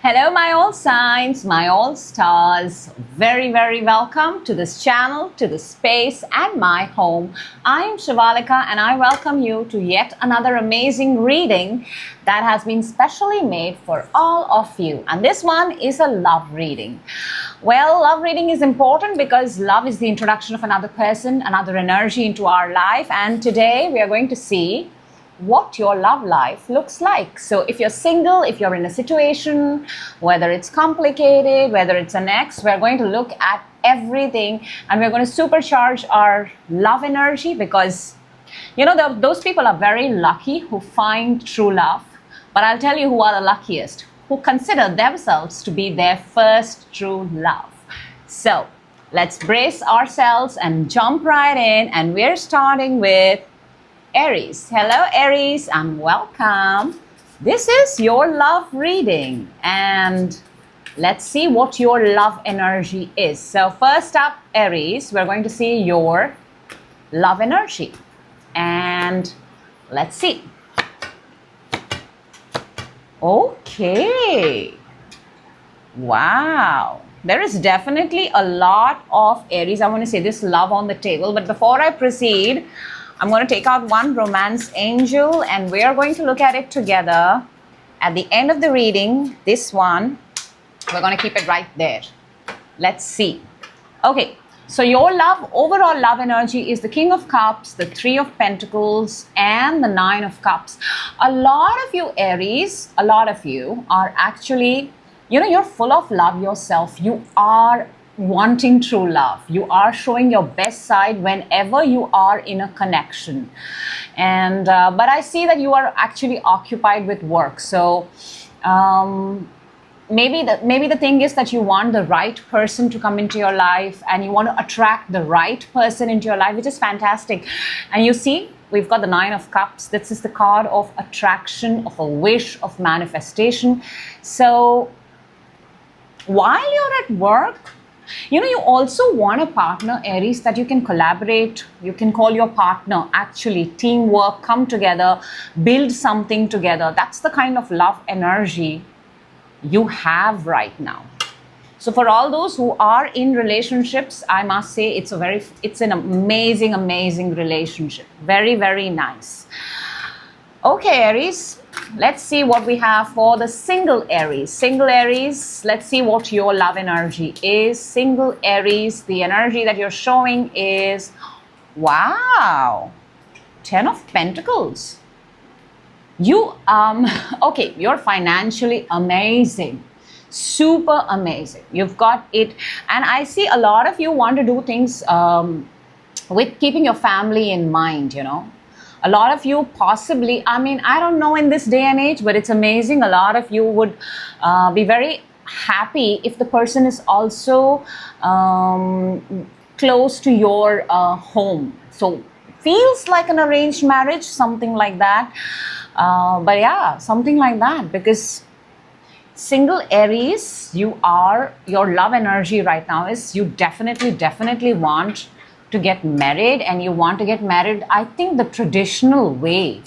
Hello, my all signs, my all stars. Very, very welcome to this channel, to this space, and my home. I am Shivalika, and I welcome you to yet another amazing reading that has been specially made for all of you. And this one is a love reading. Well, love reading is important because love is the introduction of another person, another energy into our life. And today we are going to see what your love life looks like. So if you're single, if you're in a situation, whether it's complicated, whether it's an ex, we're going to look at everything and we're going to supercharge our love energy because, you know, those people are very lucky who find true love. But I'll tell you who are the luckiest, who consider themselves to be their first true love. So let's brace ourselves and jump right in. And we're starting with Aries. Hello, Aries, and welcome. This is your love reading, and let's see what your love energy is. So first up, Aries, we're going to see your love energy, and let's see. Okay. Wow. There is definitely a lot of Aries. I want to say this love on the table, but before I proceed, I'm going to take out one romance angel and we are going to look at it together. At the end of the reading, this one, we're going to keep it right there. Let's see. Okay, so your love, overall love energy is the King of Cups, the Three of Pentacles, and the Nine of Cups. A lot of you, Aries, a lot of you are actually, you know, you're full of love yourself. You are wanting true love. You are showing your best side whenever you are in a connection. And but I see that you are actually occupied with work. So maybe the thing is that you want the right person to come into your life and you want to attract the right person into your life, which is fantastic. And you see, we've got the Nine of Cups. This is the card of attraction, of a wish, of manifestation. So while you're at work, you know, you also want a partner, Aries, that you can collaborate, you can call your partner, actually teamwork, come together, build something together. That's the kind of love energy you have right now. So for all those who are in relationships, I must say it's an amazing, amazing relationship. Very, very nice. Okay, Aries. Let's see what we have for the single Aries. Single Aries, let's see what your love energy is. Single Aries, the energy that you're showing is, wow, 10 of Pentacles. You, okay, you're financially amazing. Super amazing. You've got it. And I see a lot of you want to do things with keeping your family in mind, you know. A lot of you possibly, I mean, I don't know in this day and age, but it's amazing. A lot of you would be very happy if the person is also close to your home. So feels like an arranged marriage, something like that. But yeah, something like that, because single Aries, your love energy right now is you definitely want to get married, and you want to get married, I think, the traditional way.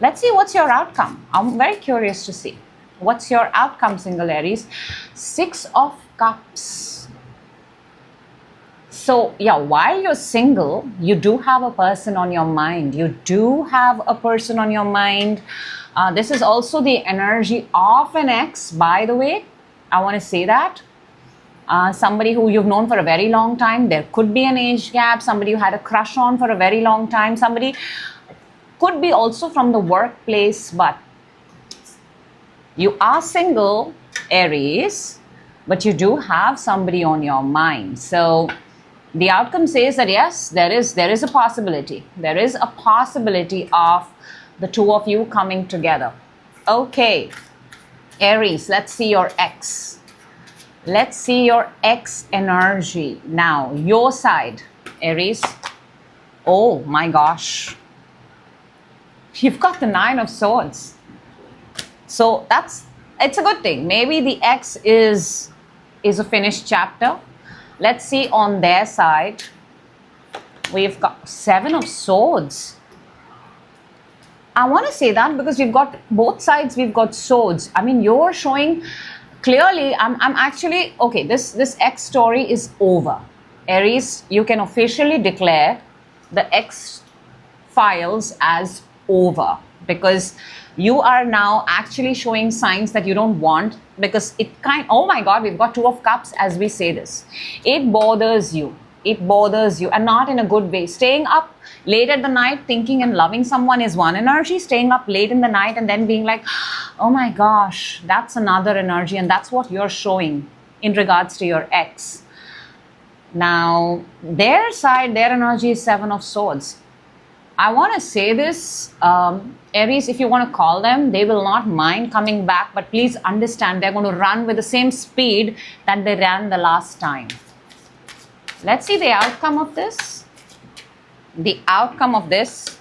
Let's see what's your outcome. I'm very curious to see. What's your outcome, single Aries? Six of Cups. So, yeah, while you're single, you do have a person on your mind. You do have a person on your mind. This is also the energy of an ex, by the way. I want to say that. Somebody who you've known for a very long time. There could be an age gap. Somebody you had a crush on for a very long time. Somebody could be also from the workplace, but you are single, Aries, but you do have somebody on your mind. So the outcome says that yes, there is a possibility. There is a possibility of the two of you coming together. Okay, Aries, let's see your ex. Let's see your ex energy. Now, your side, Aries. Oh my gosh. You've got the Nine of Swords. So it's a good thing. Maybe the ex is a finished chapter. Let's see on their side. We've got Seven of Swords. I want to say that because we've got both sides, we've got swords. I mean, you're showing clearly, I'm actually, okay, this X story is over. Aries, you can officially declare the X files as over, because you are now actually showing signs that you don't want, because oh my God, we've got Two of Cups as we say this. It bothers you. It bothers you, and not in a good way. Staying up late at the night thinking and loving someone is one energy. Staying up late in the night and then being like, oh my gosh, that's another energy, and that's what you're showing in regards to your ex. Now, their side, their energy is Seven of Swords. I want to say this, Aries, if you want to call them, they will not mind coming back, but please understand they're going to run with the same speed that they ran the last time. Let's see the outcome of this. The outcome of this.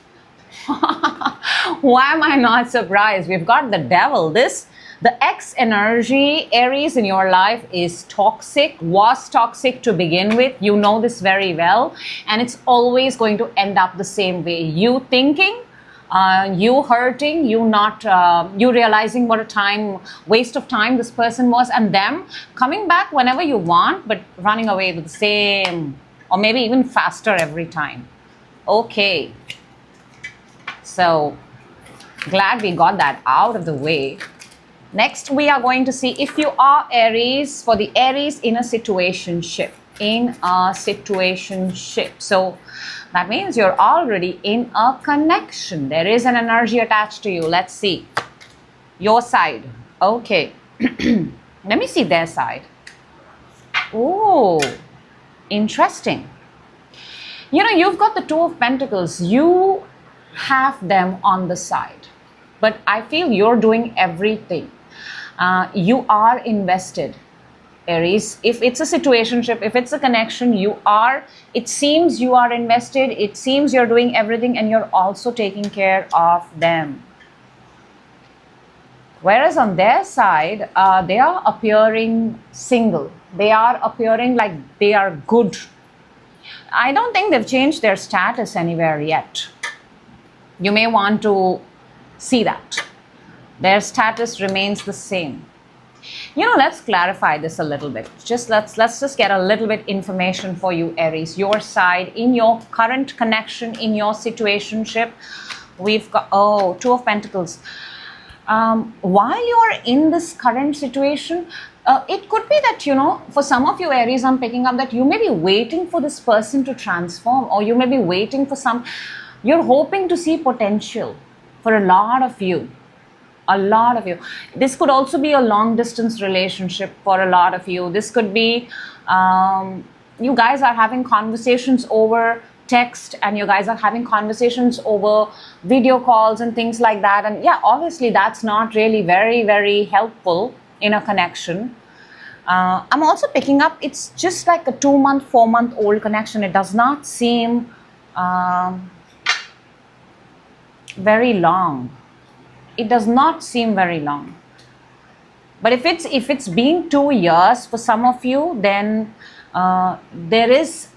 Why am I not surprised? We've got the Devil. The X energy, Aries, in your life is toxic, was toxic to begin with. You know this very well. And it's always going to end up the same way. You thinking, you hurting, you realizing what a waste of time this person was, and them coming back whenever you want, but running away with the same, or maybe even faster every time. Okay. So, glad we got that out of the way. Next, we are going to see if you are Aries, for the Aries in a situationship. So, that means you're already in a connection. There is an energy attached to you. Let's see. Your side. Okay. Let me see their side. Oh, interesting. You know, you've got the Two of Pentacles. You have them on the side. But I feel you're doing everything. You are invested, Aries. If it's a situationship, if it's a connection, it seems you are invested, it seems you're doing everything, and you're also taking care of them. Whereas on their side, they are appearing single. They are appearing like they are good. I don't think they've changed their status anywhere yet. You may want to see that. Their status remains the same. You know, let's clarify this a little bit. Let's just get a little bit information for you, Aries. Your side, in your current connection, in your situationship, we've got, Two of Pentacles. While you are in this current situation, it could be that, you know, for some of you Aries, I'm picking up that you may be waiting for this person to transform, or you may be waiting for you're hoping to see potential for a lot of you. A lot of you. This could also be a long distance relationship for a lot of you. This could be you guys are having conversations over text, and you guys are having conversations over video calls and things like that. And yeah, obviously that's not really very, very helpful in a connection. I'm also picking up, it's just like a 2-month, 4-month-old connection. It does not seem very long. It does not seem very long. But if it's been 2 years for some of you, then there is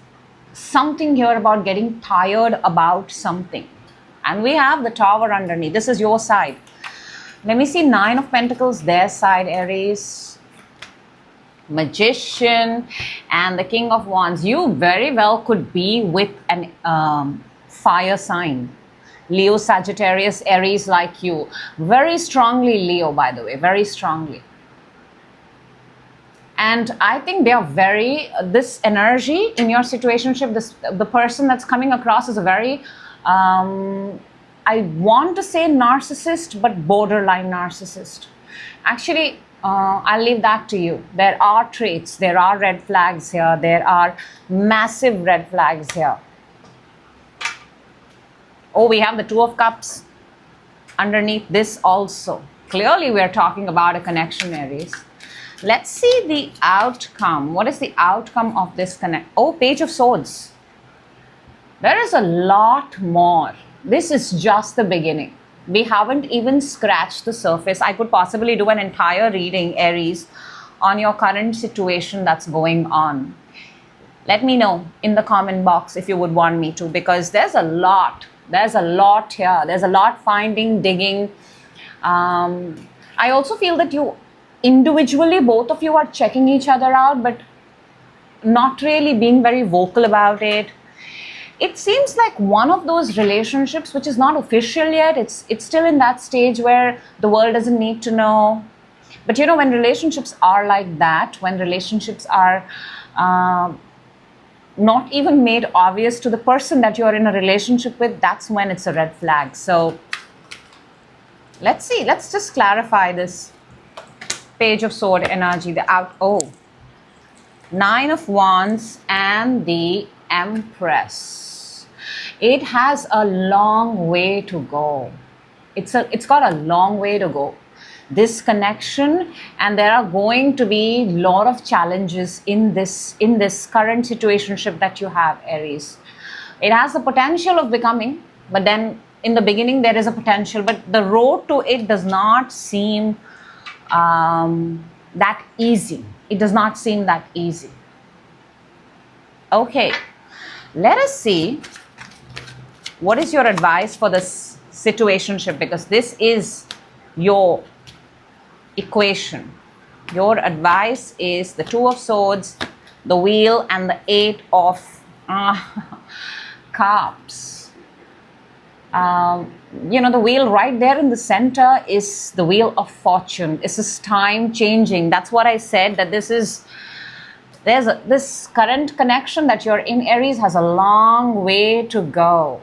something here about getting tired about something. And we have the Tower underneath. This is your side. Let me see 9 of Pentacles, their side, Aries. Magician and the King of Wands. You very well could be with an fire sign. Leo, Sagittarius, Aries like you. Very strongly Leo, by the way, very strongly. And I think they are this energy in your situationship, the person that's coming across is a very, I want to say narcissist, but borderline narcissist. Actually, I'll leave that to you. There are traits, there are red flags here, there are massive red flags here. Oh, we have the Two of Cups underneath this also. Clearly, we're talking about a connection, Aries. Let's see the outcome. What is the outcome of this connect? Oh, Page of Swords. There is a lot more. This is just the beginning. We haven't even scratched the surface. I could possibly do an entire reading, Aries, on your current situation that's going on. Let me know in the comment box if you would want me to, because there's a lot There's a lot here. There's a lot finding, digging. I also feel that you individually, both of you are checking each other out, but not really being very vocal about it. It seems like one of those relationships which is not official yet. It's still in that stage where the world doesn't need to know. But you know, when relationships are like that, when relationships are not even made obvious to the person that you're in a relationship with, that's when it's a red flag. So let's see. Let's just clarify this Page of Sword energy. Nine of Wands and the Empress. It has a long way to go. It's got a long way to go. This connection, and there are going to be a lot of challenges in this current situationship that you have, Aries. It has the potential of becoming, but then in the beginning there is a potential, but the road to it does not seem that easy. It does not seem that easy. Okay, let us see what is your advice for this situationship, because this is your equation. Your advice is the Two of Swords, the Wheel, and the Eight of Cups. You know, the wheel right there in the center is the Wheel of Fortune. This is time changing. That's what I said, that this current connection that you're in, Aries, has a long way to go.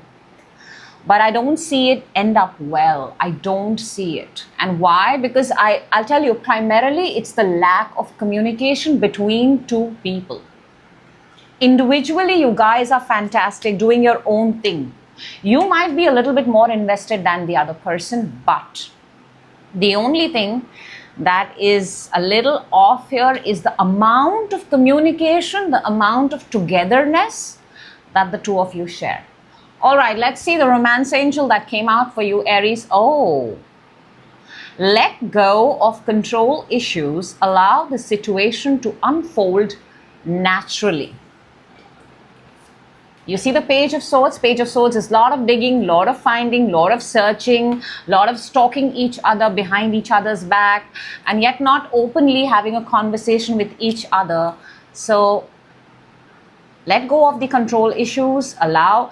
But I don't see it end up well. I don't see it. And why? Because I'll tell you, primarily it's the lack of communication between two people. Individually, you guys are fantastic, doing your own thing. You might be a little bit more invested than the other person, but the only thing that is a little off here is the amount of communication, the amount of togetherness that the two of you share. All right, let's see the romance angel that came out for you, Aries. Oh, let go of control issues. Allow the situation to unfold naturally. You see the Page of Swords? Page of Swords is a lot of digging, lot of finding, lot of searching, lot of stalking each other behind each other's back, and yet not openly having a conversation with each other. So let go of the control issues. Allow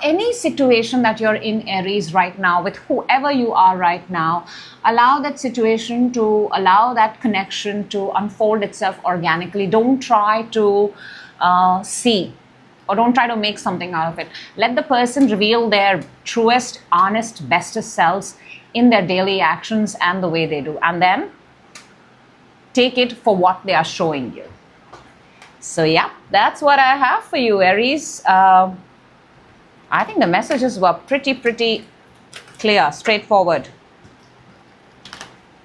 any situation that you're in, Aries, right now, with whoever you are right now, allow that situation to, allow that connection to unfold itself organically. Don't try to see, or don't try to make something out of it. Let the person reveal their truest, honest, bestest selves in their daily actions and the way they do. And then take it for what they are showing you. So yeah, that's what I have for you, Aries. I think the messages were pretty clear, straightforward.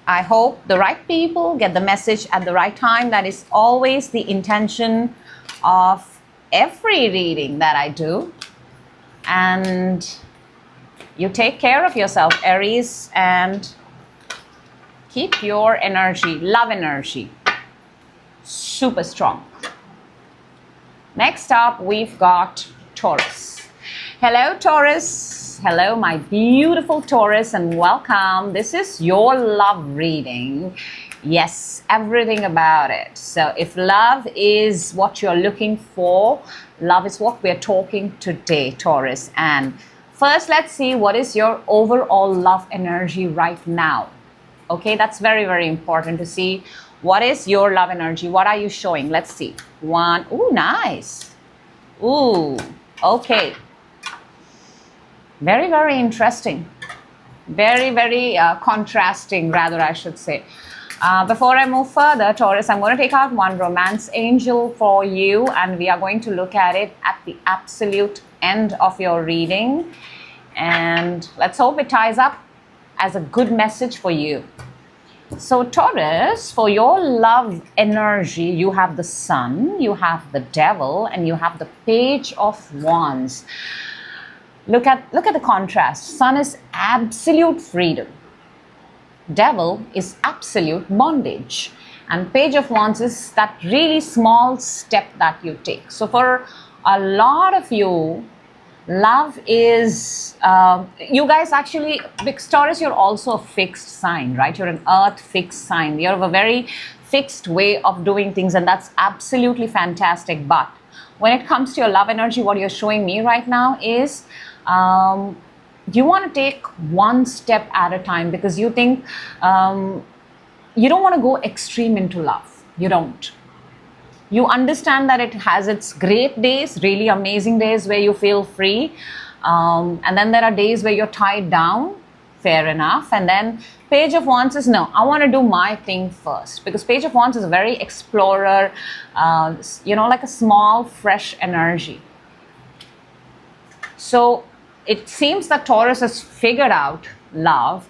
I hope the right people get the message at the right time. That is always the intention of every reading that I do. And you take care of yourself, Aries, and keep your energy, love energy, super strong. Next up, we've got Taurus. Hello, Taurus. Hello, my beautiful Taurus, and welcome. This is your love reading. Yes, everything about it. So if love is what you're looking for, love is what we're talking today, Taurus. And first, let's see what is your overall love energy right now. Okay, that's very important to see. What is your love energy? What are you showing? Let's see. One. Ooh, nice. Ooh, okay. Very interesting. Very contrasting, rather, I should say. Before I move further, Taurus, I'm going to take out one romance angel for you, and we are going to look at it at the absolute end of your reading. And let's hope it ties up as a good message for you. So Taurus, for your love energy, you have the Sun, you have the Devil, and you have the Page of Wands. Look at the contrast. Sun is absolute freedom. Devil is absolute bondage. And Page of Wands is that really small step that you take. So for a lot of you, Love is, you guys actually, because Taurus, you're also a fixed sign, right? You're an earth fixed sign. You're of a very fixed way of doing things, and that's absolutely fantastic. But when it comes to your love energy, what you're showing me right now is you want to take one step at a time, because you think you don't want to go extreme into love. You don't. You understand that it has its great days, really amazing days where you feel free. And then there are days where you're tied down, fair enough. And then Page of Wands is, no, I want to do my thing first. Because Page of Wands is a very explorer, like a small, fresh energy. So it seems that Taurus has figured out love.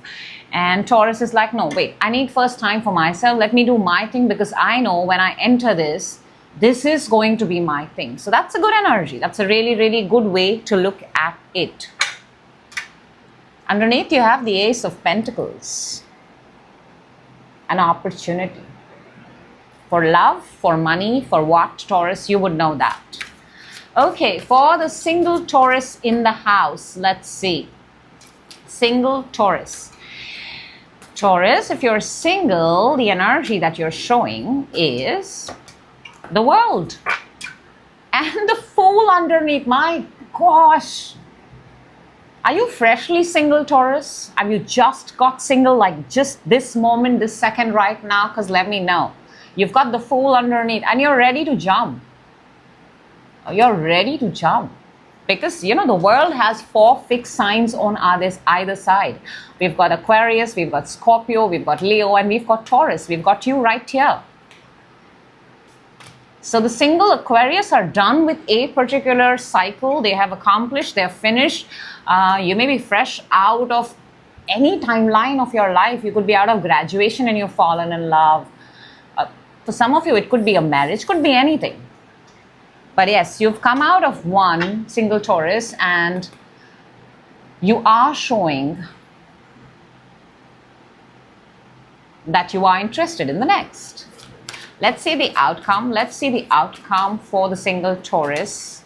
And Taurus is like, no, wait, I need first time for myself. Let me do my thing, because I know when I enter this is going to be my thing. So that's a good energy. That's a really, really good way to look at it. Underneath, you have the Ace of Pentacles. An opportunity. For love, for money, for what, Taurus? You would know that. Okay, for the single Taurus in the house, let's see. Single Taurus. Taurus, if you're single, the energy that you're showing is the World. And the Fool underneath. My gosh. Are you freshly single, Taurus? Have you just got single, like just this moment, this second right now? Because let me know. You've got the Fool underneath and you're ready to jump. You're ready to jump. Because, the world has 4 fixed signs on either side. We've got Aquarius, we've got Scorpio, we've got Leo, and we've got Taurus. We've got you right here. So the single Aquarius are done with a particular cycle. They have accomplished, they're finished. You may be fresh out of any timeline of your life. You could be out of graduation and you've fallen in love. For some of you, it could be a marriage, could be anything. But yes, you've come out of one single Taurus and you are showing that you are interested in the next. Let's see the outcome. Let's see the outcome for the single Taurus.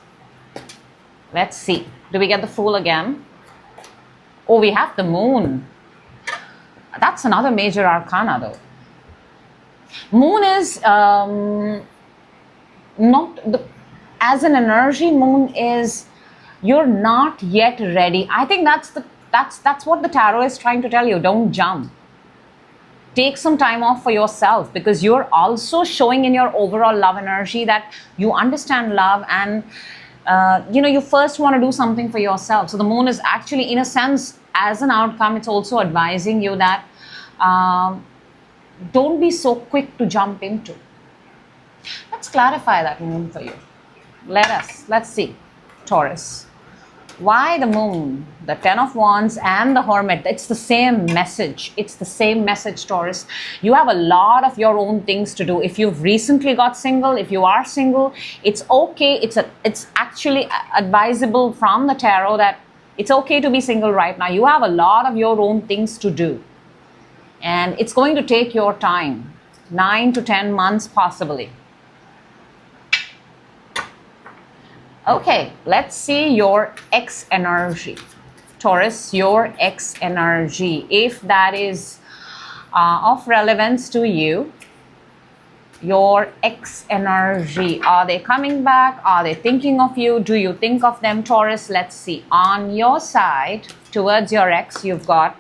Let's see. Do we get the Fool again? Oh, we have the Moon. That's another major arcana though. Moon is as an energy, Moon is, you're not yet ready. I think that's what the tarot is trying to tell you. Don't jump. Take some time off for yourself, because you're also showing in your overall love energy that you understand love and you first want to do something for yourself. So the Moon is actually, in a sense, as an outcome, it's also advising you that don't be so quick to jump into. Let's clarify that Moon for you. Let's see. Taurus. Why the Moon, the 10 of Wands and the Hermit? It's the same message. It's the same message, Taurus. You have a lot of your own things to do. If you've recently got single, if you are single, it's okay. It's actually advisable from the tarot that it's okay to be single right now. You have a lot of your own things to do. And it's going to take your time. 9 to 10 months possibly. Okay, let's see your X energy. Taurus, your X energy. If that is of relevance to you, your X energy. Are they coming back? Are they thinking of you? Do you think of them, Taurus? Let's see. On your side, towards your X, you've got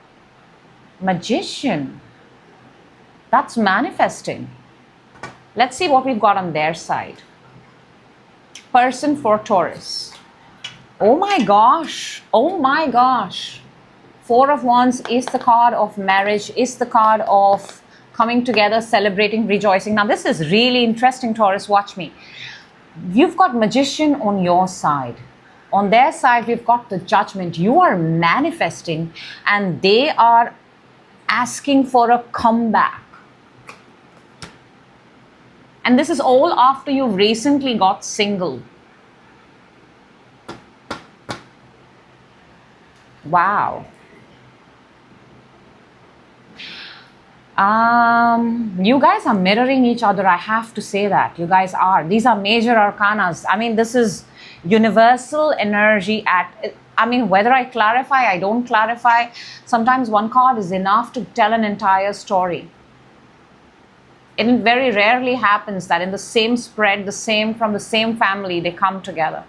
Magician. That's manifesting. Let's see what we've got on their side. Person for Taurus. Oh my gosh. Oh my gosh. 4 of Wands is the card of marriage, is the card of coming together, celebrating, rejoicing. Now this is really interesting, Taurus. Watch me. You've got Magician on your side. On their side, we've got the Judgment. You are manifesting and they are asking for a comeback. And this is all after you recently got single. Wow. You guys are mirroring each other. I have to say that. You guys are. These are major arcanas. I mean, this is universal energy I mean, whether I clarify, I don't clarify. Sometimes one card is enough to tell an entire story. It very rarely happens that in the same spread, from the same family, they come together.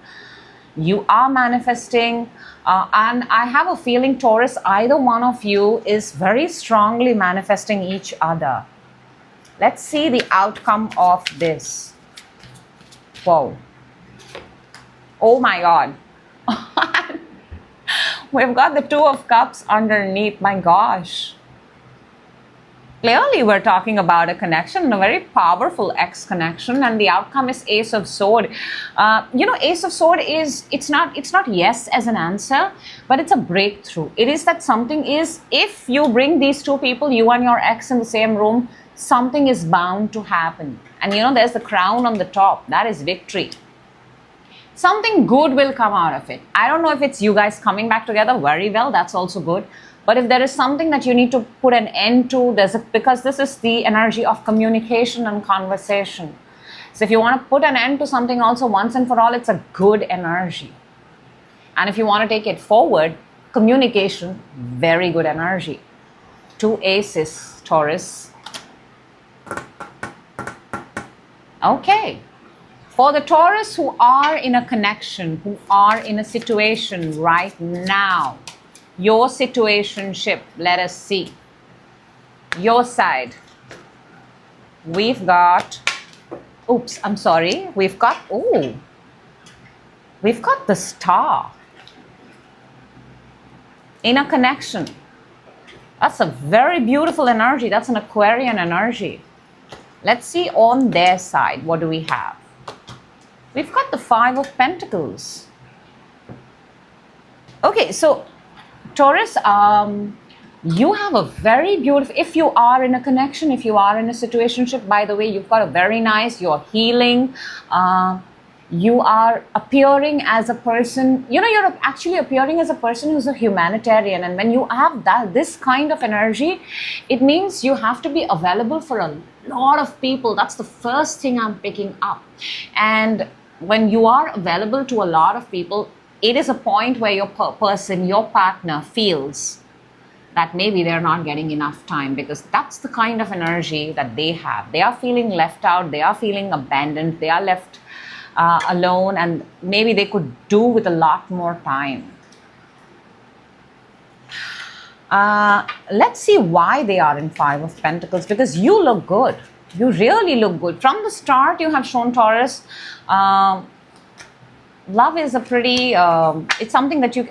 You are manifesting, and I have a feeling, Taurus, either one of you is very strongly manifesting each other. Let's see the outcome of this. Whoa. Oh my God. We've got the Two of Cups underneath. My gosh. Clearly, we're talking about a connection, a very powerful X connection, and the outcome is Ace of Sword. Ace of Sword it's not yes as an answer, but it's a breakthrough. It is that something is, if you bring these two people, you and your ex, in the same room, something is bound to happen. And there's the crown on the top. That is victory. Something good will come out of it. I don't know if it's you guys coming back together. Very well, that's also good. But if there is something that you need to put an end to, because this is the energy of communication and conversation. So if you want to put an end to something also once and for all, it's a good energy. And if you want to take it forward, communication, very good energy. Two aces, Taurus. Okay. For the Taurus who are in a connection, who are in a situation right now, your situationship, let us see. Your side. We've got, we've got the Star. In a connection. That's a very beautiful energy. That's an Aquarian energy. Let's see on their side, what do we have? We've got the Five of Pentacles. Okay, so Taurus, you have a very beautiful, if you are in a connection, if you are in a situationship, by the way, you've got a very nice, you're healing, you are appearing as a person, you're actually appearing as a person who's a humanitarian. And when you have this kind of energy, it means you have to be available for a lot of people. That's the first thing I'm picking up. And when you are available to a lot of people, it is a point where your partner feels that maybe they're not getting enough time, because that's the kind of energy that they have. They are feeling left out, they are feeling abandoned, they are left alone, and maybe they could do with a lot more time. Let's see why they are in Five of Pentacles, because you look good. You really look good. From the start, you have shown, Taurus, love is a pretty, it's something that you,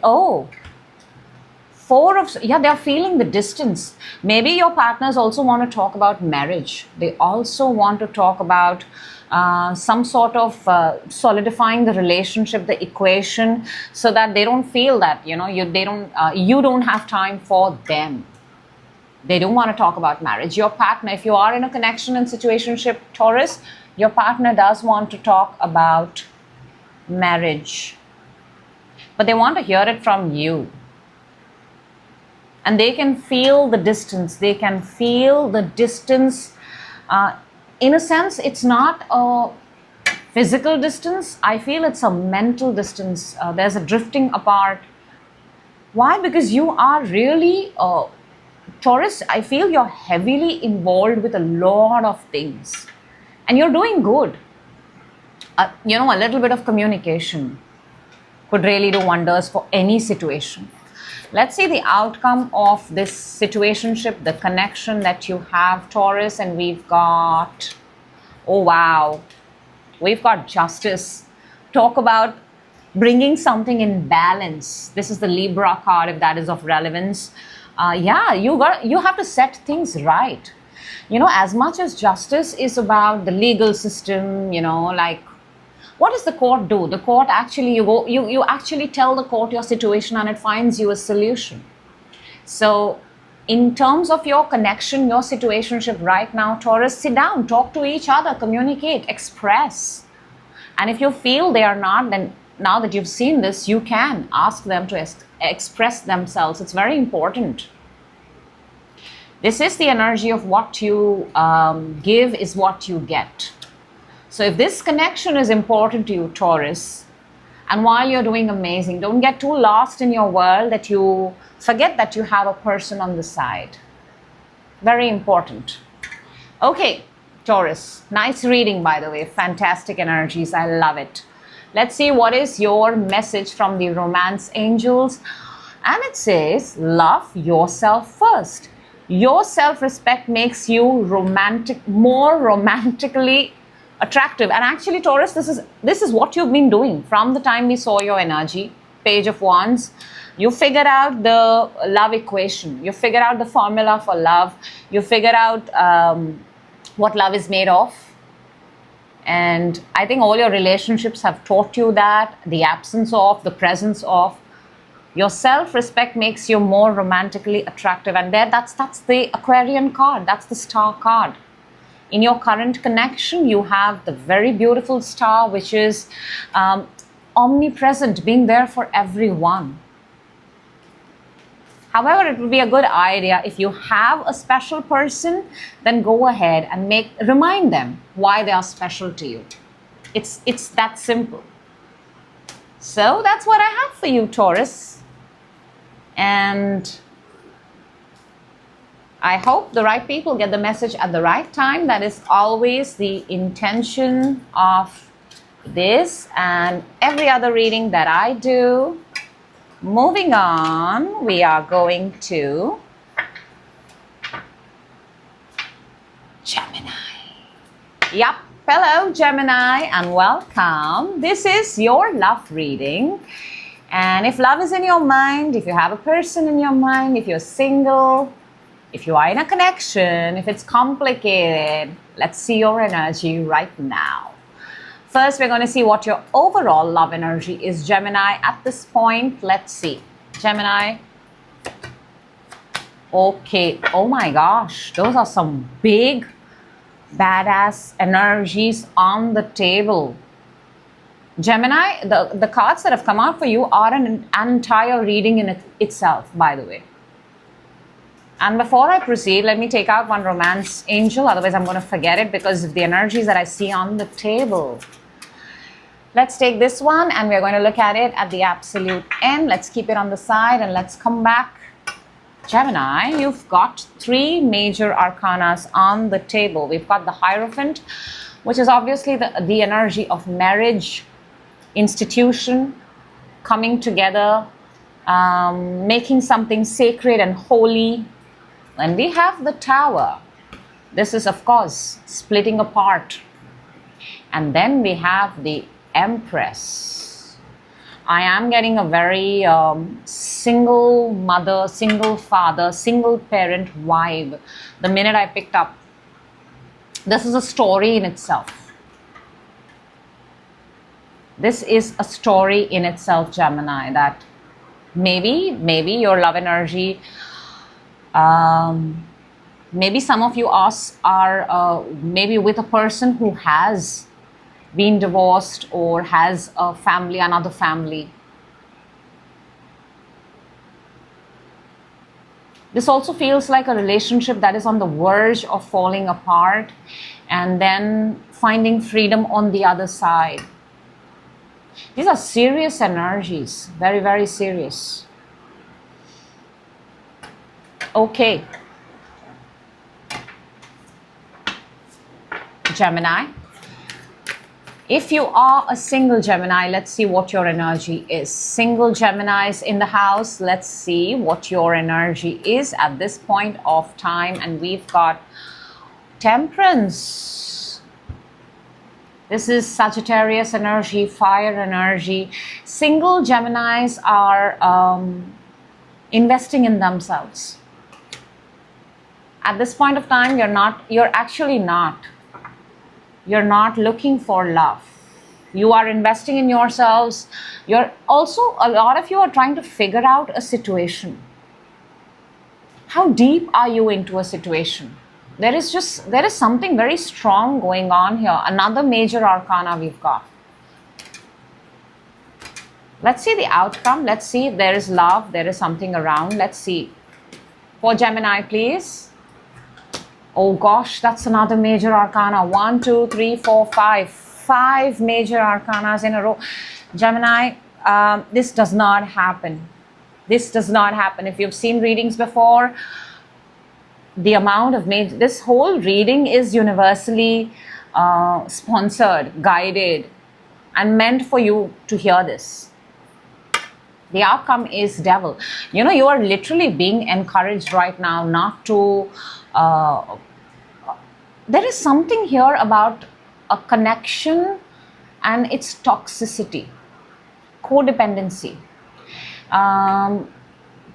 they're feeling the distance. Maybe your partners also want to talk about marriage. They also want to talk about some sort of solidifying the relationship, the equation, so that they don't feel that, you don't have time for them. They don't want to talk about marriage. Your partner, if you are in a connection and situationship, Taurus, your partner does want to talk about marriage, but they want to hear it from you. And they can feel the distance. They can feel the distance. In a sense, it's not a physical distance. I feel it's a mental distance. There's a drifting apart. Why? Because you are really, Taurus, I feel you're heavily involved with a lot of things. And you're doing good. A little bit of communication could really do wonders for any situation. Let's see the outcome of this situationship, the connection that you have, Taurus, and we've got, we've got Justice. Talk about bringing something in balance. This is the Libra card, if that is of relevance. You have to set things right. As much as Justice is about the legal system, what does the court do? The court actually, you actually tell the court your situation and it finds you a solution. So in terms of your connection, your situationship right now, Taurus, sit down, talk to each other, communicate, express. And if you feel they are not, then now that you've seen this, you can ask them to express themselves. It's very important. This is the energy of what you give is what you get. So if this connection is important to you, Taurus, and while you're doing amazing, don't get too lost in your world that you forget that you have a person on the side. Very important. Okay, Taurus, nice reading, by the way. Fantastic energies. I love it. Let's see what is your message from the romance angels. And it says, love yourself first. Your self-respect makes you more romantically attractive. And actually, Taurus, this is what you've been doing from the time we saw your energy. Page of Wands. You figured out the love equation. You figured out the formula for love. You figured out what love is made of. And I think all your relationships have taught you that. The absence of, the presence of. Your self-respect makes you more romantically attractive. And that's the Aquarian card. That's the star card. In your current connection, you have the very beautiful star, which is omnipresent, being there for everyone. However, it would be a good idea if you have a special person, then go ahead and remind them why they are special to you. It's that simple. So that's what I have for you, Taurus. And I hope the right people get the message at the right time. That is always the intention of this and every other reading that I do. Moving on, we are going to Gemini. Yup, hello Gemini and welcome. This is your love reading. And if love is in your mind, if you have a person in your mind, if you're single, if you are in a connection, if it's complicated, let's see your energy right now. First, we're going to see what your overall love energy is, Gemini, at this point. Let's see. Gemini. Okay. Oh my gosh. Those are some big, badass energies on the table. Gemini, the cards that have come out for you are an entire reading in itself, by the way. And before I proceed, let me take out one romance angel. Otherwise, I'm going to forget it because of the energies that I see on the table. Let's take this one and we're going to look at it at the absolute end. Let's keep it on the side and let's come back. Gemini, you've got three major arcanas on the table. We've got the Hierophant, which is obviously the energy of marriage, institution, coming together, making something sacred and holy. And we have the Tower. This is, of course, splitting apart. And then we have the Empress. I am getting a very single mother, single father, single parent vibe the minute I picked up. This is a story in itself. This is a story in itself, Gemini, that maybe your love energy, maybe some of you are maybe with a person who has been divorced or has a family, another family. This also feels like a relationship that is on the verge of falling apart and then finding freedom on the other side. These are serious energies, very, very serious. Okay. Gemini. If you are a single Gemini, let's see what your energy is. Single Geminis in the house, let's see what your energy is at this point of time. And we've got Temperance. This is Sagittarius energy, fire energy. Single Geminis are investing in themselves. At this point of time, you're actually not. You're not looking for love. You are investing in yourselves. You're also, a lot of you are trying to figure out a situation. How deep are you into a situation? There is something very strong going on here. Another major arcana we've got. Let's see the outcome. Let's see if there is love. There is something around. Let's see. For Gemini, please. Oh gosh, that's another major arcana. 1, 2, 3, 4, 5. 5 major arcanas in a row. Gemini, this does not happen. This does not happen. If you've seen readings before, the amount of this whole reading is universally sponsored, guided, and meant for you to hear this. The outcome is devil. You know, you are literally being encouraged right now not to... there is something here about a connection and its toxicity, codependency.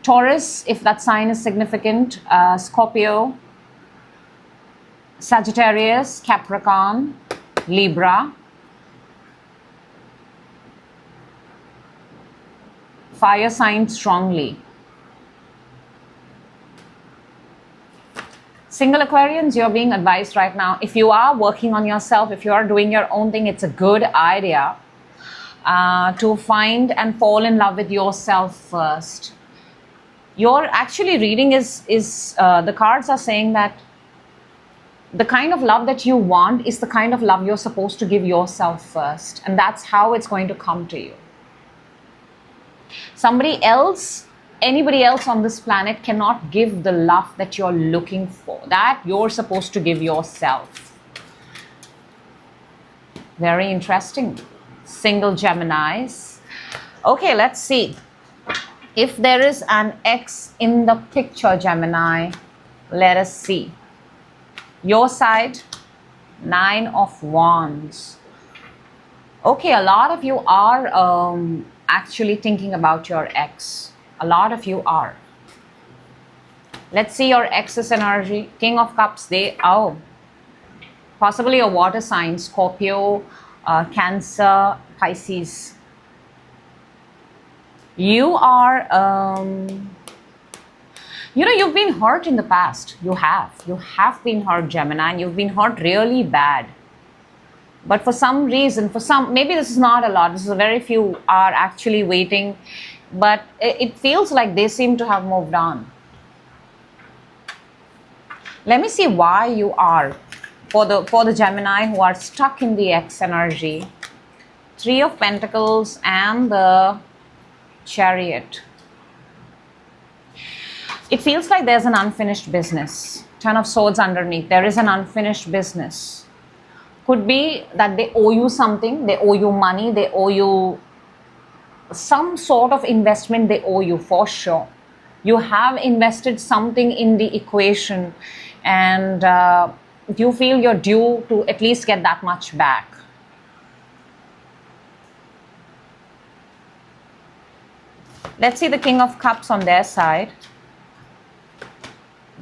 Taurus, if that sign is significant, Scorpio, Sagittarius, Capricorn, Libra, fire sign strongly. Single Aquarians, you're being advised right now, if you are working on yourself, if you are doing your own thing, it's a good idea to find and fall in love with yourself first. Your actually reading is the cards are saying that the kind of love that you want is the kind of love you're supposed to give yourself first, and that's how it's going to come to you. Somebody else, anybody else on this planet cannot give the love that you're looking for, that you're supposed to give yourself. Very interesting. Single Geminis. Okay, let's see. If there is an X in the picture, Gemini, let us see. Your side, 9 of Wands. Okay, a lot of you are actually thinking about your ex. A lot of you are. Let's see your ex's energy. King of Cups, possibly a water sign, Scorpio, Cancer, Pisces. You are, you know, you've been hurt in the past. You have been hurt, Gemini, and you've been hurt really bad. But for some reason, maybe this is not a lot, this is a very few are actually waiting, but it feels like they seem to have moved on. Let me see why you are, for the Gemini who are stuck in the X energy. 3 of Pentacles and the Chariot. It feels like there's an unfinished business. 10 of Swords underneath. There is an unfinished business. Could be that they owe you something. They owe you money. They owe you some sort of investment. They owe you for sure. You have invested something in the equation, and you feel you're due to at least get that much back. Let's see the King of Cups on their side.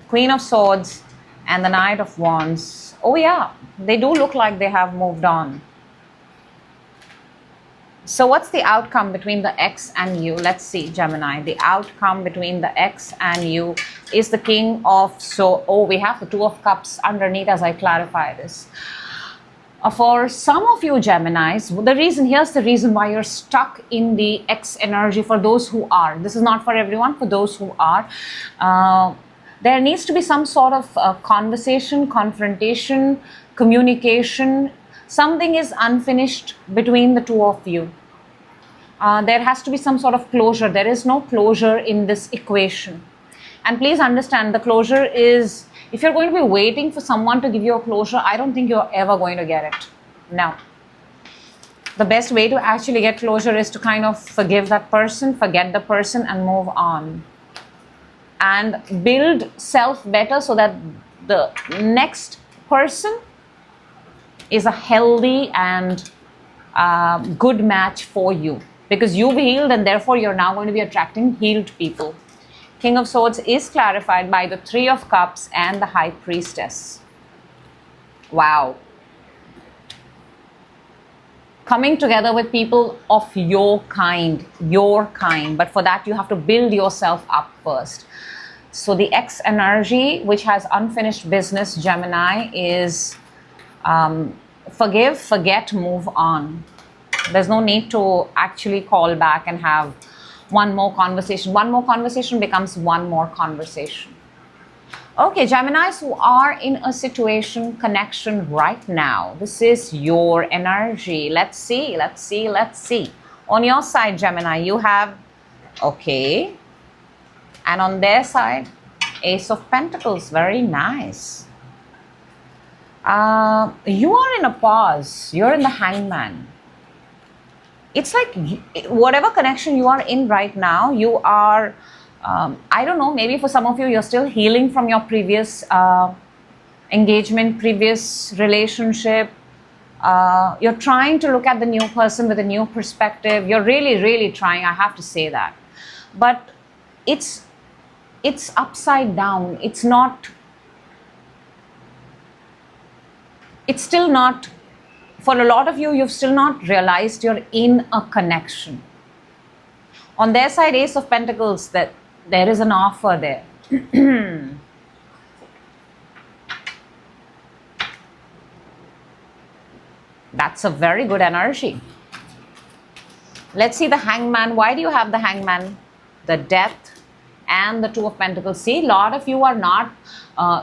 Queen of Swords and the Knight of Wands. Oh yeah, they do look like they have moved on. So what's the outcome between the X and you? Let's see, Gemini. The outcome between the X and you is the King of we have the 2 of Cups underneath as I clarify this. For some of you Geminis, here's the reason why you're stuck in the X energy. For those who are, this is not for everyone, for those who are, there needs to be some sort of conversation, confrontation, communication. Something is unfinished between the two of you. There has to be some sort of closure. There is no closure in this equation. And please understand, the closure is, if you're going to be waiting for someone to give you a closure, I don't think you're ever going to get it. No. The best way to actually get closure is to kind of forgive that person, forget the person, and move on. And build self better so that the next person is a healthy and good match for you. Because you've healed, and therefore you're now going to be attracting healed people. King of Swords is clarified by the 3 of Cups and the High Priestess. Wow. Coming together with people of your kind. But for that, you have to build yourself up first. So the X energy, which has unfinished business, Gemini, is forgive, forget, move on. There's no need to actually call back and have one more conversation. One more conversation becomes one more conversation. Okay, Geminis who are in a situation connection right now. This is your energy. Let's see, let's see, let's see. On your side, Gemini, you have, okay. And on their side, Ace of Pentacles. Very nice. You are in a pause. You're in the Hangman. It's like whatever connection you are in right now, you are, I don't know, maybe for some of you, you're still healing from your previous engagement, previous relationship. You're trying to look at the new person with a new perspective. You're really, really trying, I have to say that. But it's upside down. It's still not, for a lot of you, you've still not realized you're in a connection. On their side, Ace of Pentacles, that there is an offer there. That's a very good energy. Let's see the Hangman. Why do you have the Hangman? The Death and the Two of Pentacles. See, a lot of you are not,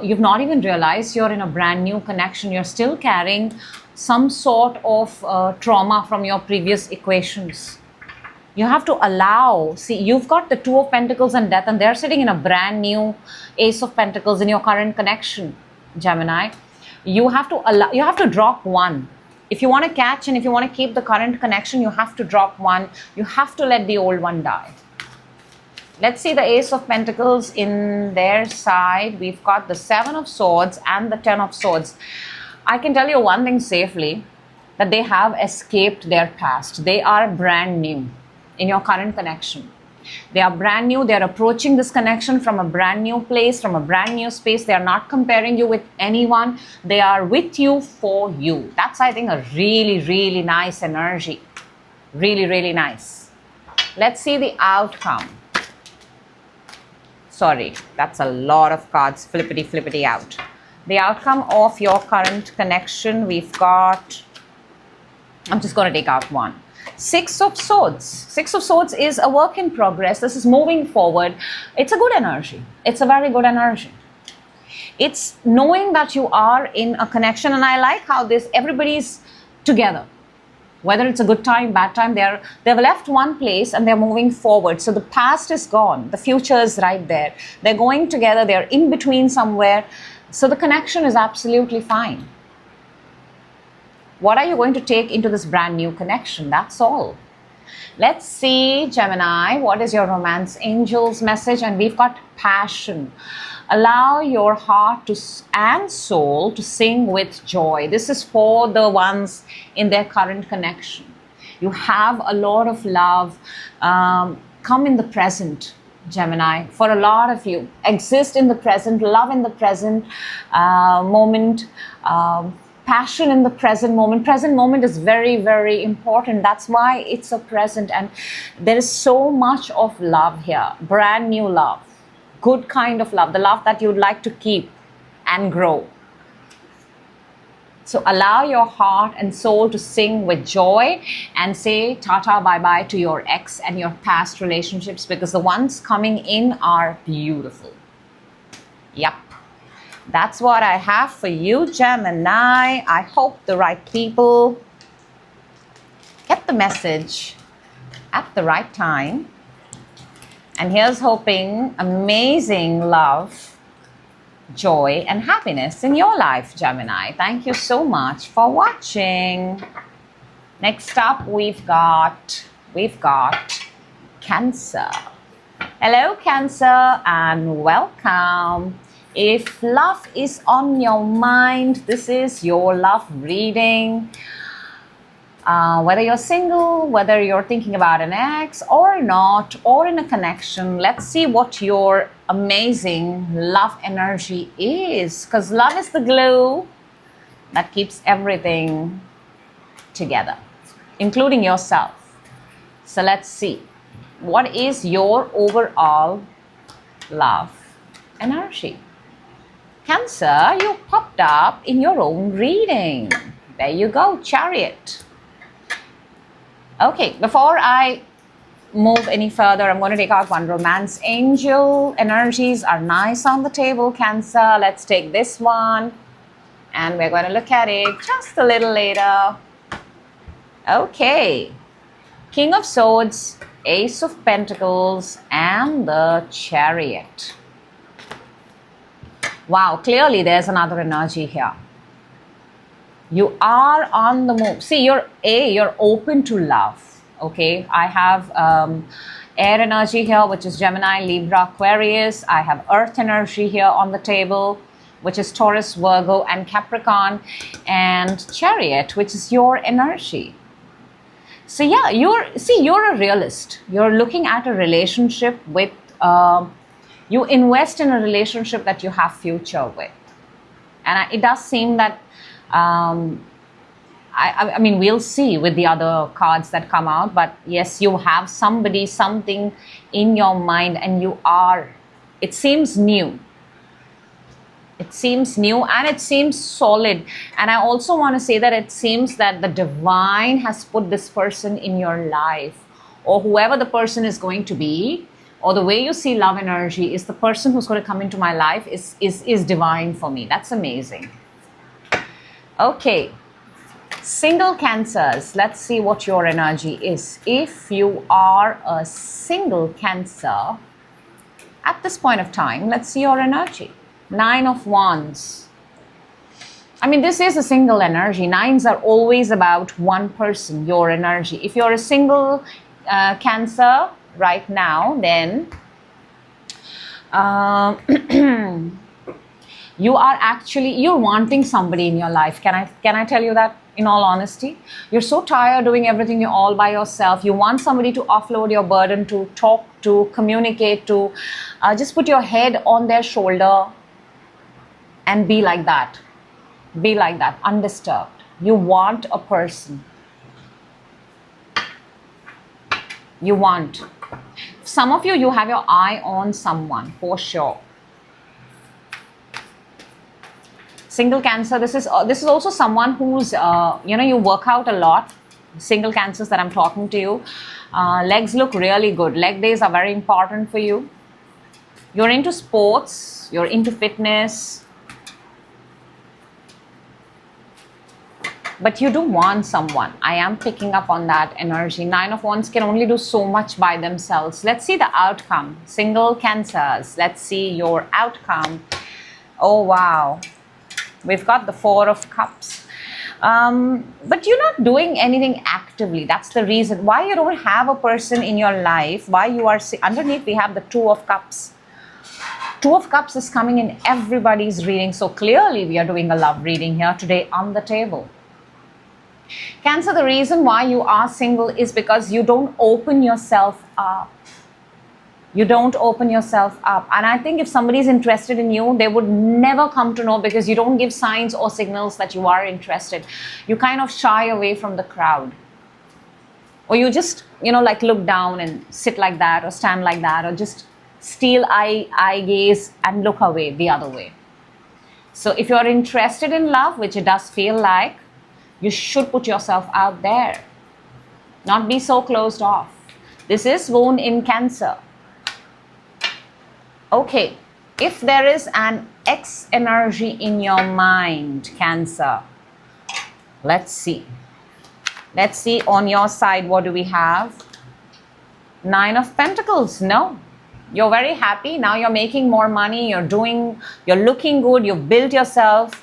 you've not even realized you're in a brand new connection. You're still carrying some sort of trauma from your previous equations. You have to allow, see, you've got the Two of Pentacles and Death, and they're sitting in a brand new Ace of Pentacles in your current connection, Gemini. You have to allow, you have to drop one. If you want to catch and if you want to keep the current connection, you have to drop one. You have to let the old one die. Let's see the Ace of Pentacles in their side. We've got the Seven of Swords and the Ten of Swords. I can tell you one thing safely, that they have escaped their past. They are brand new in your current connection. They are brand new. They are approaching this connection from a brand new place, from a brand new space. They are not comparing you with anyone. They are with you for you. That's, I think, a really, really nice energy. Really, really nice. Let's see the outcome. Sorry, that's a lot of cards, flippity, flippity out. The outcome of your current connection, we've got, I'm just going to take out one. Six of Swords. Six of Swords is a work in progress. This is moving forward. It's a good energy. It's a very good energy. It's knowing that you are in a connection, and I like how everybody's together. Whether it's a good time, bad time, they've left one place and they're moving forward. So the past is gone. The future is right there. They're going together. They're in between somewhere. So the connection is absolutely fine. What are you going to take into this brand new connection? That's all. Let's see, Gemini, what is your romance angel's message? And we've got passion. Allow your heart and soul to sing with joy. This is for the ones in their current connection. You have a lot of love. Come in the present, Gemini. For a lot of you, exist in the present, love in the present moment, passion in the present moment. Present moment is very, very important. That's why it's a present, and there is so much of love here. Brand new love. Good kind of love, the love that you'd like to keep and grow. So allow your heart and soul to sing with joy and say tata bye-bye to your ex and your past relationships, because the ones coming in are beautiful. Yep. That's what I have for you, Gemini. I hope the right people get the message at the right time. And here's hoping amazing love, joy, and happiness in your life, Gemini. Thank you so much for watching. Next up, we've got Cancer. Hello, Cancer, and welcome. If love is on your mind, this is your love reading. Whether you're single, whether you're thinking about an ex or not, or in a connection, let's see what your amazing love energy is. Because love is the glue that keeps everything together, including yourself. So let's see. What is your overall love energy? Cancer, you popped up in your own reading. There you go, Chariot. Okay, before I move any further, I'm going to take out one romance angel. Energies are nice on the table, Cancer. Let's take this one and we're going to look at it just a little later. Okay. King of Swords, Ace of Pentacles, and the Chariot. Wow, clearly there's another energy here. You are on the move. See, you're open to love. Okay, I have air energy here, which is Gemini, Libra, Aquarius. I have earth energy here on the table, which is Taurus, Virgo, and Capricorn, and Chariot, which is your energy. So yeah, you're a realist. You're looking at a relationship with, you invest in a relationship that you have future with. And it does seem that, I mean, we'll see with the other cards that come out, but yes, you have somebody, something in your mind, and it seems new. It seems new and it seems solid. And I also want to say that it seems that the divine has put this person in your life, or whoever the person is going to be, or the way you see love energy is the person who's going to come into my life is divine for me. That's amazing. Okay. Single Cancers, let's see what your energy is. If you are a single Cancer at this point of time, let's see your energy. 9 of Wands. I mean, this is a single energy. Nines are always about one person, your energy. If you're a single Cancer right now, then you're wanting somebody in your life. Can I tell you that? In all honesty, you're so tired doing everything all by yourself. You want somebody to offload your burden, to talk to, communicate to, just put your head on their shoulder and be like that. Be like that, undisturbed. You want a person. You want. Some of you have your eye on someone for sure. Single Cancer, this is also someone who's, you work out a lot. Single Cancers that I'm talking to you. Legs look really good. Leg days are very important for you. You're into sports. You're into fitness. But you do want someone. I am picking up on that energy. 9 of Wands can only do so much by themselves. Let's see the outcome. Single Cancers. Let's see your outcome. Oh, wow. We've got the 4 of Cups. But you're not doing anything actively. That's the reason why you don't have a person in your life. Why you are... Underneath, we have the 2 of Cups. 2 of Cups is coming in everybody's reading. So clearly, we are doing a love reading here today on the table. Cancer, the reason why you are single is because you don't open yourself up. You don't open yourself up. And I think if somebody is interested in you, they would never come to know because you don't give signs or signals that you are interested. You kind of shy away from the crowd. Or you just, like look down and sit like that or stand like that or just steal eye gaze and look away the other way. So if you're interested in love, which it does feel like, you should put yourself out there. Not be so closed off. This is Moon in Cancer. Okay, if there is an X energy in your mind, Cancer, let's see. Let's see on your side, what do we have? 9 of Pentacles. No, you're very happy. Now you're making more money. You're looking good. You've built yourself.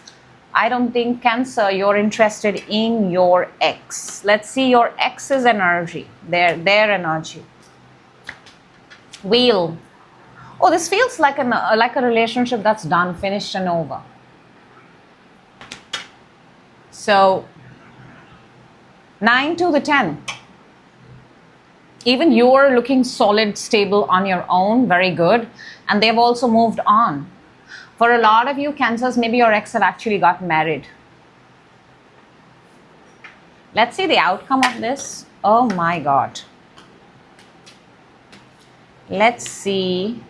I don't think, Cancer, you're interested in your ex. Let's see your ex's energy, their energy. Wheel. Oh, this feels like a relationship that's done, finished and over. So, 9 to the 10. Even you're looking solid, stable on your own, very good. And they've also moved on. For a lot of you, Cancers, maybe your ex have actually got married. Let's see the outcome of this. Oh my God. Let's see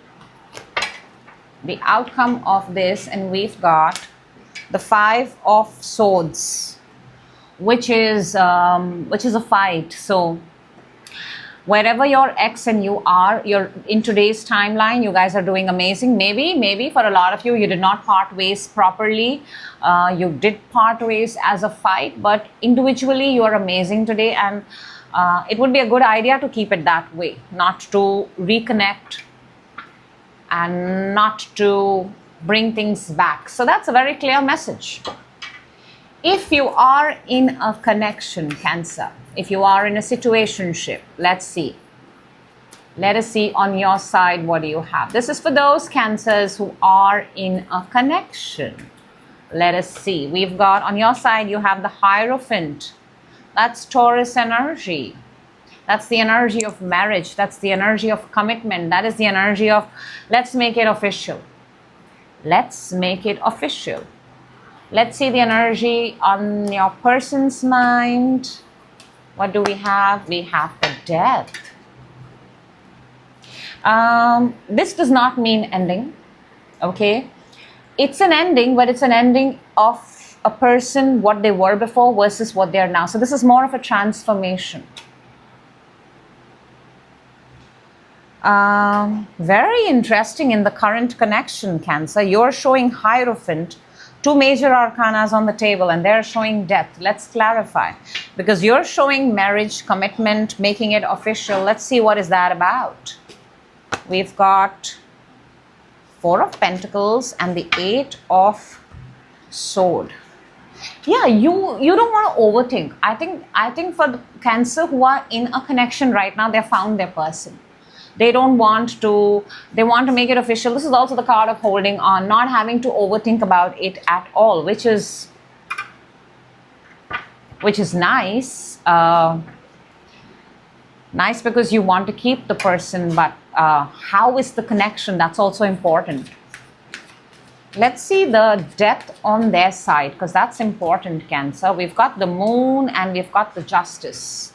the outcome of this, and we've got the 5 of Swords, which is a fight. So Wherever your ex and you are, you're in today's timeline, you guys are doing amazing. Maybe for a lot of you, you did not part ways properly. You did part ways as a fight, but individually you are amazing today, and it would be a good idea to keep it that way, not to reconnect and not to bring things back. So that's a very clear message. If you are in a connection, Cancer, if you are in a situationship, let's see. Let us see on your side, what do you have? This is for those Cancers who are in a connection. Let us see. We've got on your side, you have the Hierophant. That's Taurus energy. That's the energy of marriage. That's the energy of commitment. That is the energy of let's make it official. Let's make it official. Let's see the energy on your person's mind. What do we have? We have the Death. This does not mean ending, okay? It's an ending, but it's an ending of a person, what they were before versus what they are now. So this is more of a transformation. Very interesting in the current connection, Cancer. You're showing Hierophant, 2 major arcanas on the table, and they're showing Death. Let's clarify. Because you're showing marriage, commitment, making it official. Let's see what is that about. We've got 4 of Pentacles and the 8 of Sword. Yeah, you don't want to overthink. I think for the Cancer who are in a connection right now, they found their person. They want to make it official. This is also the card of holding on, not having to overthink about it at all, which is nice. Nice because you want to keep the person, but how is the connection? That's also important. Let's see the Death on their side, because that's important, Cancer. We've got the Moon and we've got the Justice.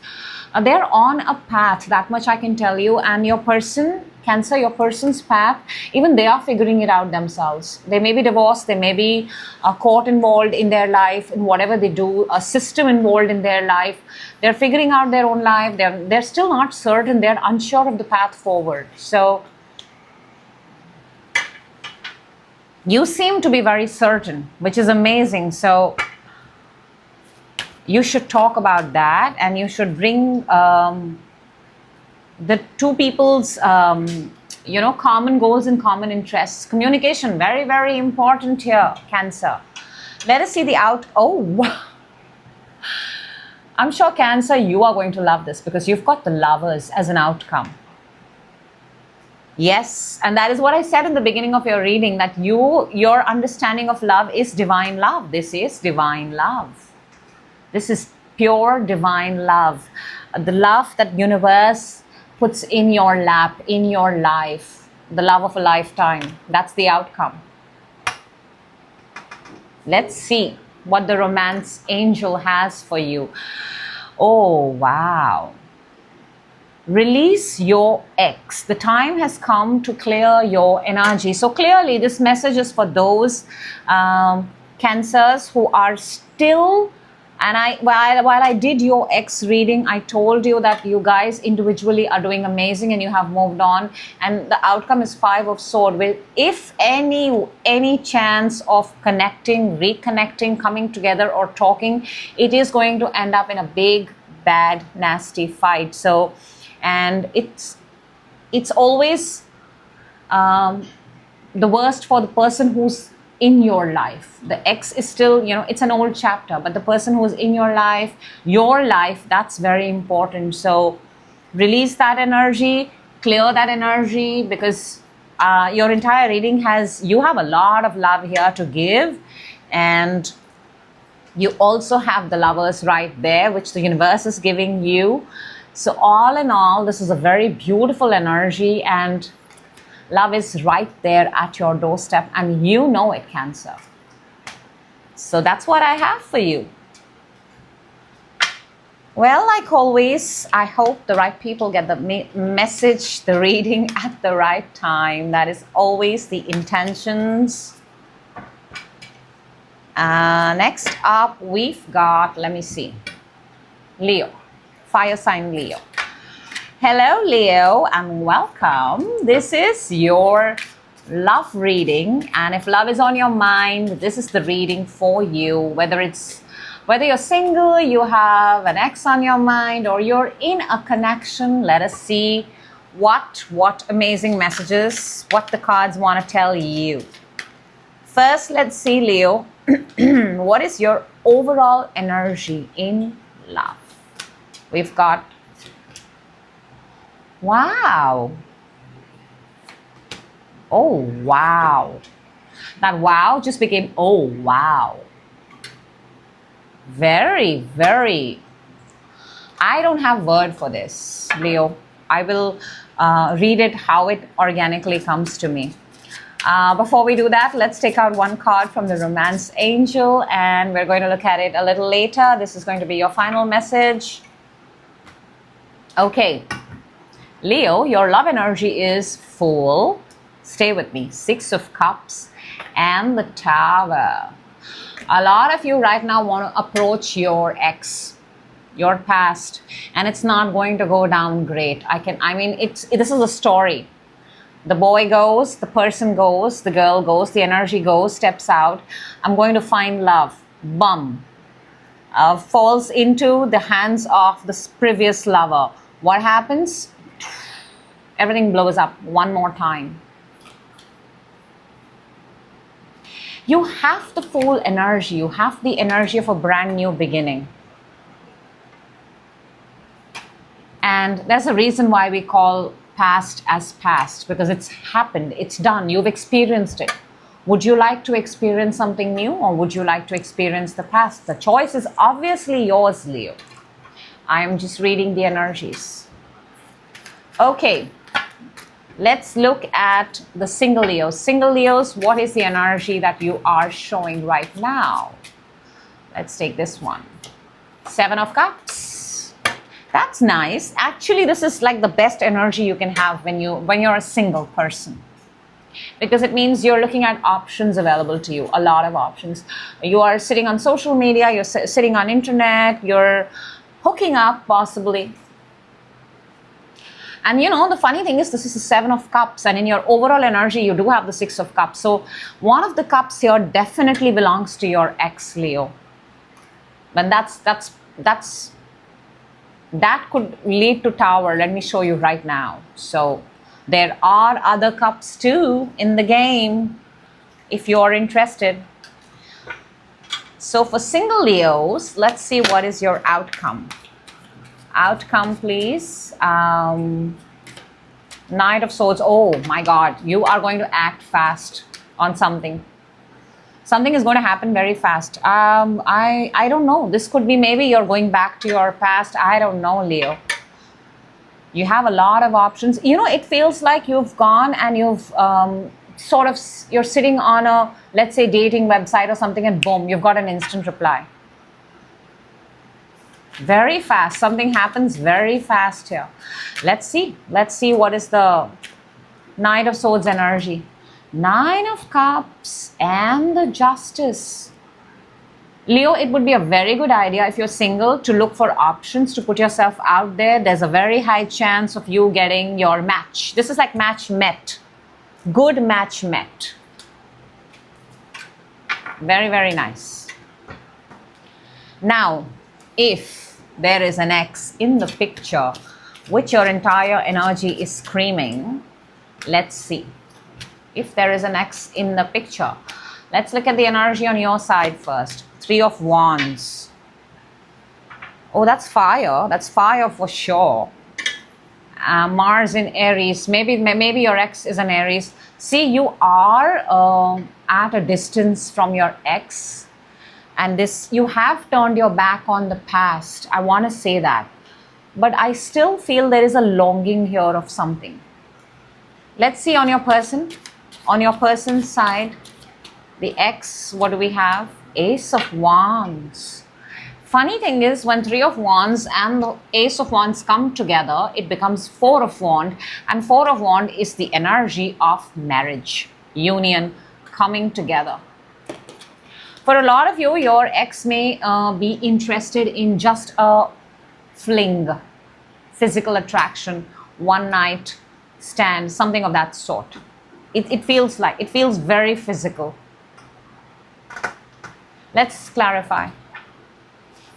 They're on a path, that much I can tell you. And your person, Cancer, your person's path, even they are figuring it out themselves. They may be divorced, they may be a court involved in their life, in whatever they do, a system involved in their life. They're figuring out their own life. They're still not certain. They're unsure of the path forward. So you seem to be very certain, which is amazing. So you should talk about that, and you should bring the 2 people's, common goals and common interests. Communication, very, very important here, Cancer. Let us see the wow. I'm sure, Cancer, you are going to love this because you've got the Lovers as an outcome. Yes, and that is what I said in the beginning of your reading, that your understanding of love is divine love. This is divine love. This is pure divine love. The love that universe puts in your lap, in your life. The love of a lifetime. That's the outcome. Let's see what the romance angel has for you. Oh, wow. Release your ex. The time has come to clear your energy. So clearly this message is for those Cancers who are still. And while I did your ex reading, I told you that you guys individually are doing amazing and you have moved on. And the outcome is 5 of Swords. With if any chance of connecting, reconnecting, coming together or talking, it is going to end up in a big, bad, nasty fight. So, and it's always the worst for the person who's in your life. The ex is still, it's an old chapter, but the person who's in your life, that's very important. So release that energy, clear that energy, because your entire reading you have a lot of love here to give, and you also have the Lovers right there, which the universe is giving you. So all in all, this is a very beautiful energy, and love is right there at your doorstep, and you know it, Cancer. So that's what I have for you. Well, like always, I hope the right people get the message, the reading at the right time. That is always the intentions. Next up, we've got, let me see, Leo, fire sign Leo. Hello, Leo, and welcome. This is your love reading, and if love is on your mind, this is the reading for you. Whether you're single, you have an ex on your mind, or you're in a connection, let us see what amazing messages, what the cards want to tell you. First, let's see, Leo, what is your overall energy in love? We've got, wow. Oh, wow. That wow just became, oh, wow. Very, very. I don't have word for this, Leo. I will read it how it organically comes to me. Before we do that, let's take out one card from the Romance Angel, and we're going to look at it a little later. This is going to be your final message. Okay. Leo, your love energy is full. Stay with me. 6 of Cups and the Tower. A lot of you right now want to approach your ex, your past, and it's not going to go down great. This is a story. The boy goes, the person goes, the girl goes, the energy goes, steps out. I'm going to find love. Bum. Falls into the hands of the previous lover. What happens? Everything blows up one more time. You have the full energy. You have the energy of a brand new beginning. And there's a reason why we call past as past, because it's happened, it's done, you've experienced it. Would you like to experience something new, or would you like to experience the past? The choice is obviously yours, Leo. I am just reading the energies. Okay, let's look at the single Leos. Single Leos, what is the energy that you are showing right now? Let's take this one. 7 of Cups. That's nice. Actually, this is like the best energy you can have when you're a single person, because it means you're looking at options available to you, a lot of options. You are sitting on social media, you're sitting on internet, you're hooking up possibly. And you know, the funny thing is, this is the 7 of Cups, and in your overall energy, you do have the 6 of Cups. So one of the cups here definitely belongs to your ex, Leo. But that could lead to Tower. Let me show you right now. So there are other cups too in the game if you're interested. So for single Leos, let's see what is your outcome. Outcome, please. Knight of Swords. Oh my God, you are going to act fast on something. Something is going to happen very fast. I don't know. This could be maybe you're going back to your past. I don't know, Leo. You have a lot of options. You know, it feels like you've gone and you've you're sitting on a, let's say, dating website or something, and boom, you've got an instant reply. Very fast. Something happens very fast here. Let's see. Let's see what is the Knight of Swords energy. 9 of Cups and the Justice. Leo, it would be a very good idea if you're single to look for options, to put yourself out there. There's a very high chance of you getting your match. This is like match met. Good match met. Very, very nice. Now, if there is an ex in the picture, which your entire energy is screaming, let's see. If there is an ex in the picture, let's look at the energy on your side first. 3 of Wands. Oh, that's fire. That's fire for sure. Mars in Aries. Maybe your ex is an Aries. See, you are at a distance from your ex, and you have turned your back on the past. I want to say that. But I still feel there is a longing here of something. Let's see on your person. On your person's side, the ex, what do we have? Ace of Wands. Funny thing is, when 3 of Wands and the Ace of Wands come together, it becomes 4 of Wands, and 4 of Wands is the energy of marriage, union, coming together. For a lot of you, your ex may be interested in just a fling. physical attraction, one night stand, something of that sort. It feels very physical. Let's clarify.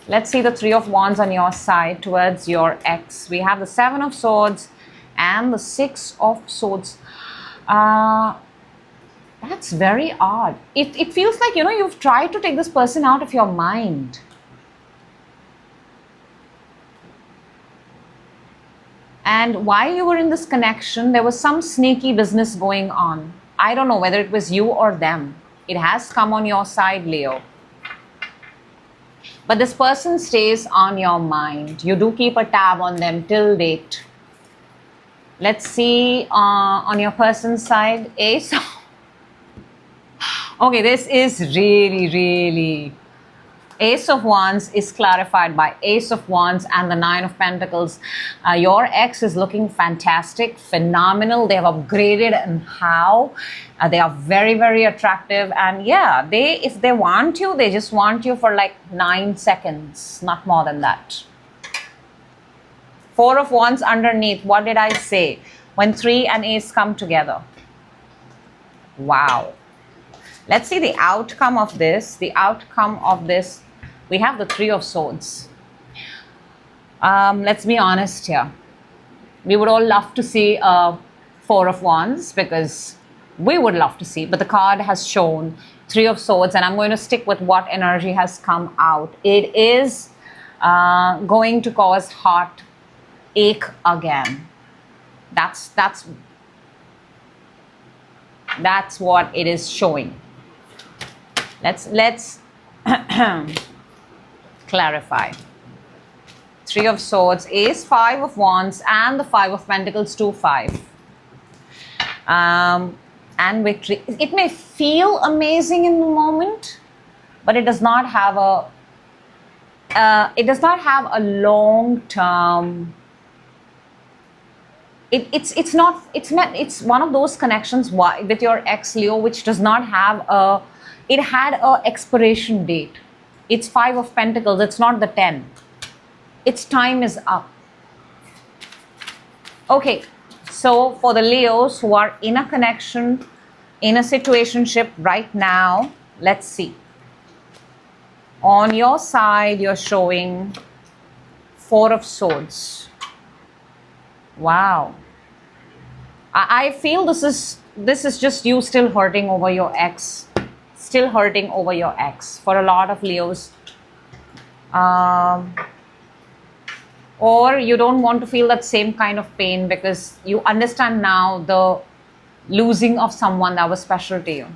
Let's see the Three of Wands on your side towards your ex. We have the Seven of Swords and the Six of Swords. That's very odd. It feels like, you've tried to take this person out of your mind. And while you were in this connection, there was some sneaky business going on. I don't know whether it was you or them. It has come on your side, Leo. But this person stays on your mind. You do keep a tab on them till date. Let's see on your person's side, Ace. Okay, this is really... Ace of Wands is clarified by Ace of Wands and the Nine of Pentacles. Your ex is looking fantastic, phenomenal. They have upgraded, and how? They are very, very attractive. And yeah, if they want you, they just want you for like 9 seconds, not more than that. Four of Wands underneath. What did I say? When 3 and Ace come together. Wow. Let's see the outcome of this. The outcome of this, we have the Three of Swords. Let's be honest here. We would all love to see a Four of Wands, because we would love to see, but the card has shown Three of Swords, and I'm going to stick with what energy has come out. It is going to cause heartache again. That's what it is showing. Let's clarify. Three of Swords, Ace, Five of Wands, and the Five of Pentacles, 2-5. And victory. It may feel amazing in the moment, but it does not have a long term. It's one of those connections with your ex, Leo, which does not have it had a expiration date. It's Five of Pentacles, it's not the 10. Its time is up. Okay, so for the Leos who are in a connection, in a situationship right now, let's see. On your side, you're showing Four of Swords. Wow. I feel this is just you still hurting over your ex. Still hurting over your ex for a lot of Leos. Or you don't want to feel that same kind of pain because you understand now the losing of someone that was special to you.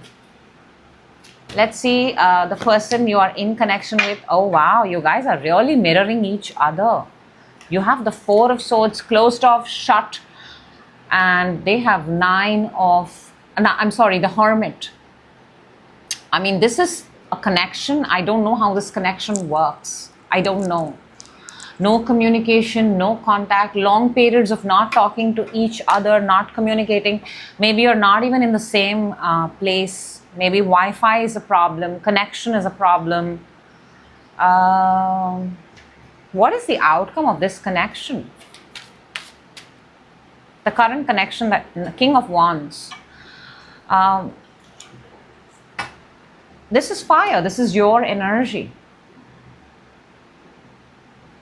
Let's see the person you are in connection with. Oh wow, you guys are really mirroring each other. You have the Four of Swords closed off, shut, and they have the Hermit. I mean, this is a connection. I don't know how this connection works. I don't know. No communication, no contact, long periods of not talking to each other, not communicating. Maybe you're not even in the same place. Maybe Wi-Fi is a problem, connection is a problem. What is the outcome of this connection? The current connection, that King of Wands. This is fire. This is your energy.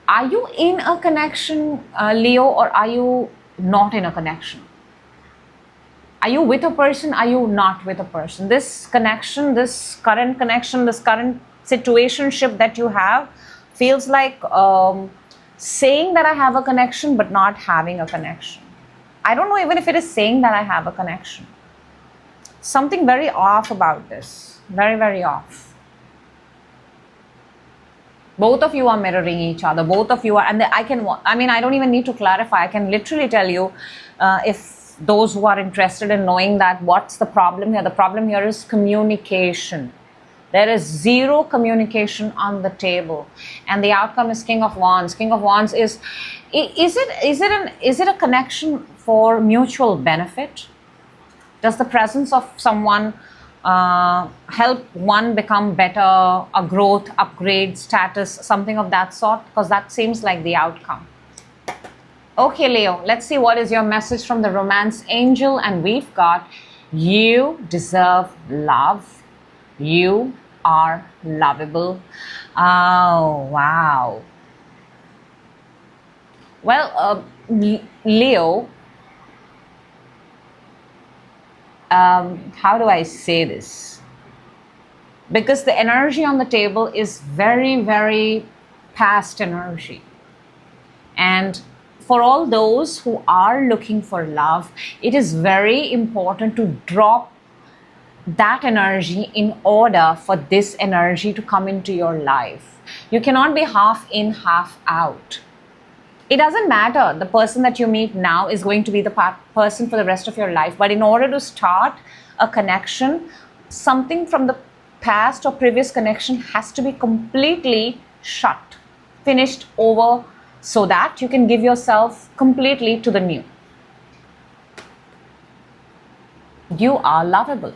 Are you in a connection, Leo, or are you not in a connection? Are you with a person? Are you not with a person? This connection, this current situationship that you have feels like saying that I have a connection but not having a connection. I don't know even if it is saying that I have a connection. Something very off about this. Very, very off. Both of you are mirroring each other. Both of you are, and I don't even need to clarify. I can literally tell you if those who are interested in knowing that what's the problem here. The problem here is communication. There is zero communication on the table, and the outcome is King of Wands. King of Wands is it a connection for mutual benefit? Does the presence of someone help one become better, a growth, upgrade, status, something of that sort? Because that seems like the outcome. Okay, Leo, let's see what is your message from the romance angel. And we've got, you deserve love. You are lovable. Oh, wow. Well, Leo, how do I say this? Because the energy on the table is very, very past energy. And for all those who are looking for love, it is very important to drop that energy in order for this energy to come into your life. You cannot be half in, half out. It doesn't matter. The person that you meet now is going to be the person for the rest of your life. But in order to start a connection, something from the past or previous connection has to be completely shut, finished, over, so that you can give yourself completely to the new. You are lovable.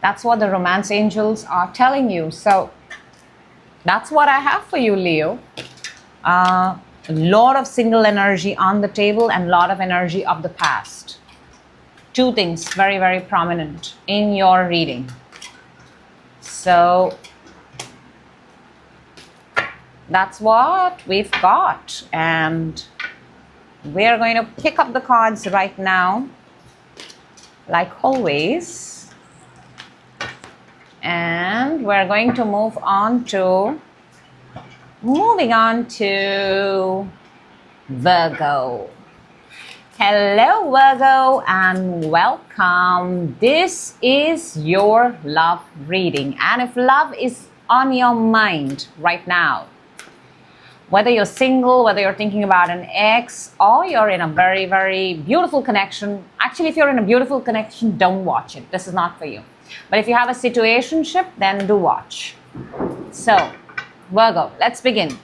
That's what the romance angels are telling you. So that's what I have for you, Leo. A lot of single energy on the table and a lot of energy of the past. Two things very, very prominent in your reading. So that's what we've got. And we're going to pick up the cards right now, like always. And we're going to moving on to Virgo. Hello, Virgo, and welcome. This is your love reading. And if love is on your mind right now, whether you're single, whether you're thinking about an ex, or you're in a very, very beautiful connection. Actually, if you're in a beautiful connection, don't watch it. This is not for you. But if you have a situationship, then do watch. So, Virgo, let's begin.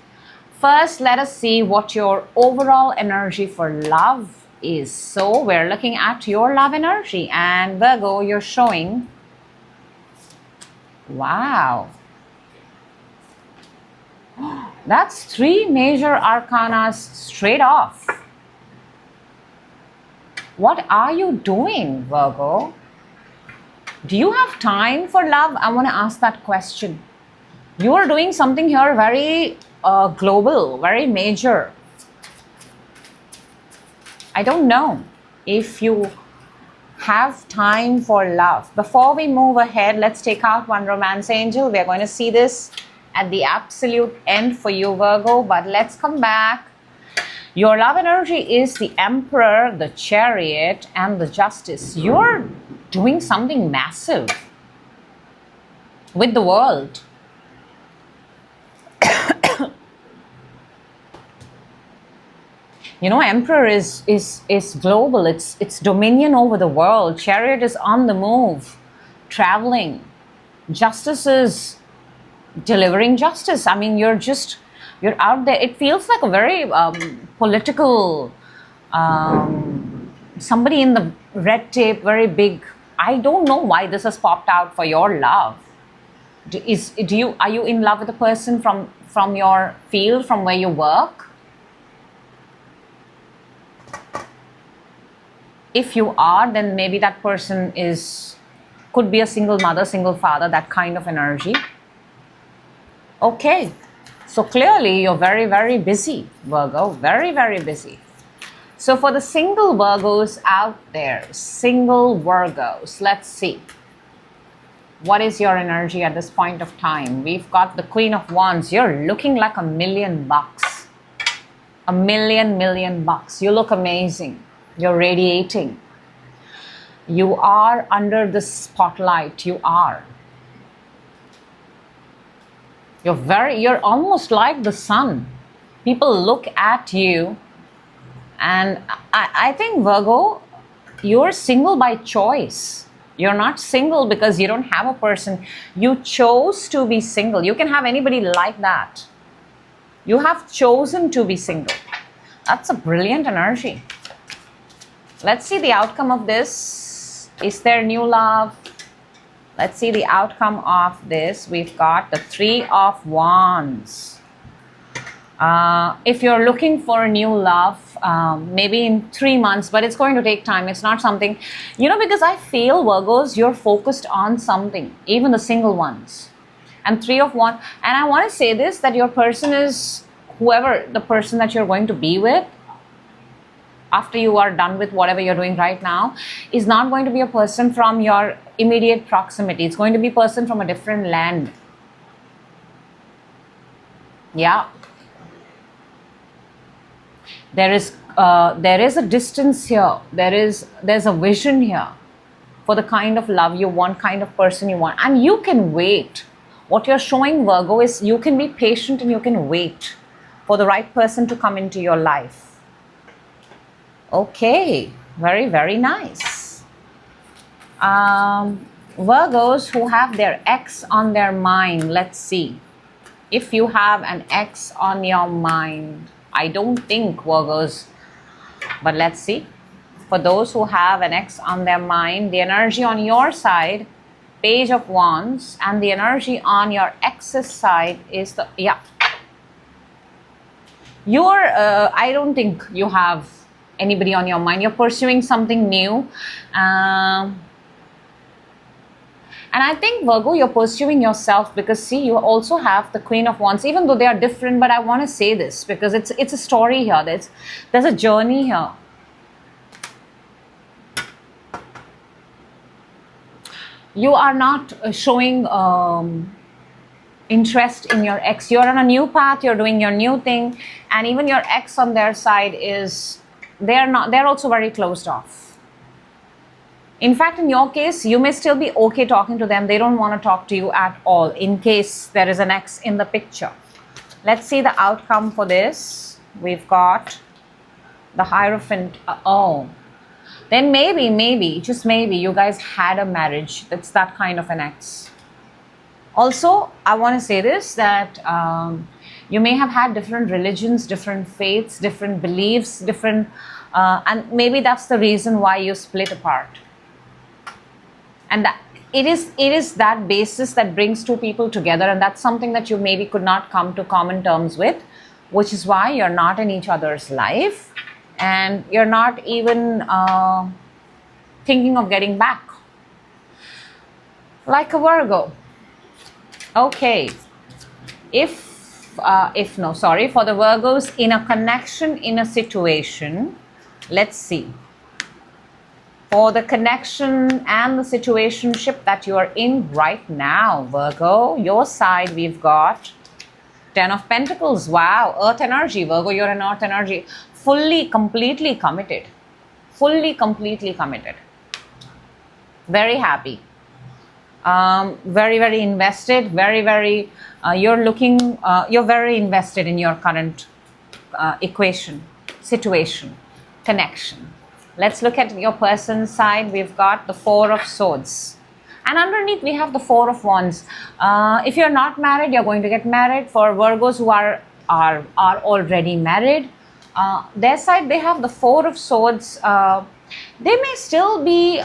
First, let us see what your overall energy for love is. So, we're looking at your love energy. And Virgo, you're showing, wow. That's 3 major arcana straight off. What are you doing, Virgo? Do you have time for love? I want to ask that question. You are doing something here very global, very major. I don't know if you have time for love. Before we move ahead, let's take out one romance angel. We're going to see this at the absolute end for you, Virgo. But let's come back. Your love energy is the Emperor, the Chariot, and the Justice. You're doing something massive with the world. You know, Emperor is global. It's dominion over the world. Chariot is on the move, traveling. Justice is delivering justice. I mean, you're out there. It feels like a very political, somebody in the red tape, very big. I don't know why this has popped out for your love. Are you in love with a person from your field, from where you work? If you are, then maybe that person could be a single mother, single father, that kind of energy. Okay, so clearly you're very, very busy, Virgo, very, very busy. So for the single Virgos out there, single Virgos, let's see. What is your energy at this point of time? We've got the Queen of Wands. You're looking like $1 million. $1 million bucks. You look amazing. You're radiating. You are under the spotlight. You are. You're almost like the sun. People look at you, and I think, Virgo, you're single by choice. You're not single because you don't have a person. You chose to be single. You can have anybody like that. You have chosen to be single. That's a brilliant energy. Let's see the outcome of this. Is there new love? Let's see the outcome of this. We've got the 3 of Wands. If you're looking for a new love, maybe in 3 months, but it's going to take time. It's not something, because I feel, Virgos, you're focused on something, even the single ones. And 3 of Wands. And I want to say this, that your person is, whoever the person that you're going to be with, after you are done with whatever you're doing right now, is not going to be a person from your immediate proximity. It's going to be a person from a different land. Yeah. There is a distance here. There's a vision here for the kind of love you want, kind of person you want. And you can wait. What you're showing, Virgo, is you can be patient and you can wait for the right person to come into your life. Okay, very, very nice. Virgos who have their ex on their mind, let's see. If you have an ex on your mind, I don't think, Virgos, but let's see. For those who have an ex on their mind, the energy on your side, Page of Wands, and the energy on your ex's side is the, yeah. I don't think you have anybody on your mind. You're pursuing something new. And I think, Virgo, you're pursuing yourself because, see, you also have the Queen of Wands, even though they are different, but I want to say this because it's a story here. There's a journey here. You are not showing interest in your ex. You're on a new path, you're doing your new thing, and even your ex on their side is, they're also very closed off. In fact, in your case, you may still be okay talking to them. They don't want to talk to you at all, in case there is an ex in the picture. Let's see the outcome for this. We've got the Hierophant. Then maybe, just maybe, you guys had a marriage. That's that kind of an ex. Also, I want to say this, that you may have had different religions, different faiths, different beliefs, and maybe that's the reason why you split apart. And it is that basis that brings two people together, and that's something that you maybe could not come to common terms with, which is why you're not in each other's life, and you're not even thinking of getting back. Like a Virgo. Okay. For the Virgos in a connection, in a situation, let's see. For the connection and the situationship that you are in right now, Virgo, your side, we've got 10 of Pentacles. Wow, Earth energy. Virgo, you're an Earth energy. Fully, completely committed. Fully, completely committed. Very happy. Very, very invested. Very, very, you're very invested in your current equation, situation, connection. Let's look at your person's side. We've got the Four of Swords. And underneath we have the Four of Wands. If you're not married, you're going to get married. For Virgos who are already married, their side, they have the Four of Swords. They may still be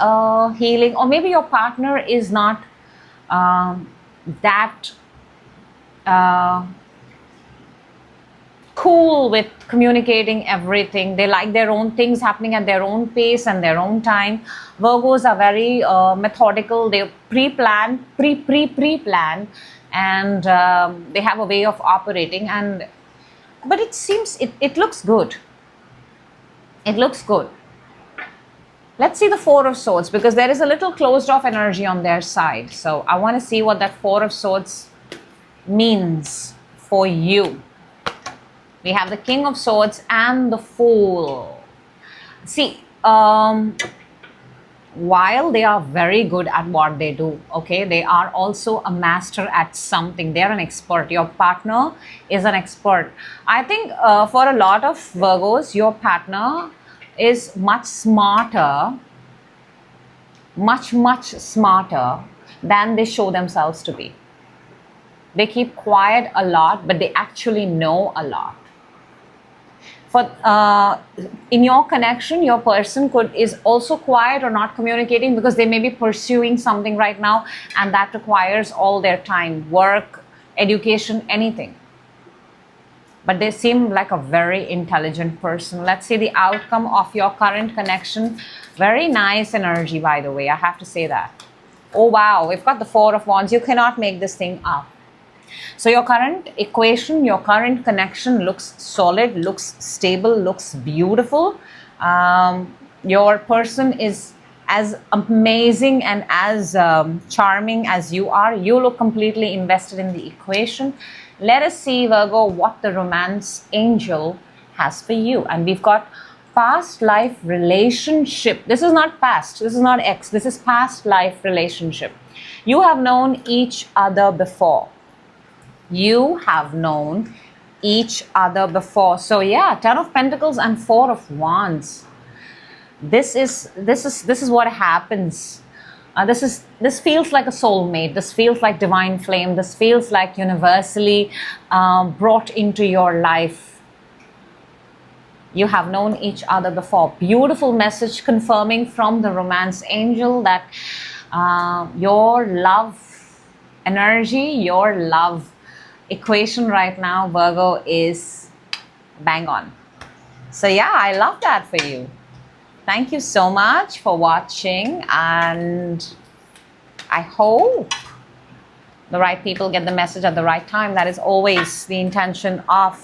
healing, or maybe your partner is not that cool with communicating everything. They like their own things happening at their own pace and their own time. Virgos are very methodical. They pre-plan, and they have a way of operating. But it seems it looks good. It looks good. Let's see the Four of Swords, because there is a little closed off energy on their side. So I want to see what that Four of Swords means for you. We have the King of Swords and the Fool. See, while they are very good at what they do, okay, they are also a master at something. They're an expert. Your partner is an expert. I think for a lot of Virgos, your partner is much smarter, much smarter than they show themselves to be. They keep quiet a lot, but they actually know a lot. For in your connection, your person is also quiet or not communicating because they may be pursuing something right now, and that requires all their time, work, education, anything. but they seem like a very intelligent person. Let's see the outcome of your current connection. Very nice energy, by the way. I have to say that. Oh, wow. We've got the Four of Wands. You cannot make this thing up. So your current equation, your current connection looks solid, looks stable, looks beautiful. Your person is as amazing and as charming as you are. You look completely invested in the equation. Let us see, Virgo, what the romance angel has for you. And we've got past life relationship. This is not past. This is not ex. This is past life relationship. You have known each other before. You have known each other before. So yeah, Ten of Pentacles and Four of Wands. This is what happens. This feels like a soulmate. This feels like divine flame. This feels like universally brought into your life. You have known each other before. Beautiful message confirming from the romance angel that your love energy, your love equation right now, Virgo, is bang on. So yeah, I love that for you. Thank you so much for watching, and I hope the right people get the message at the right time. That is always the intention of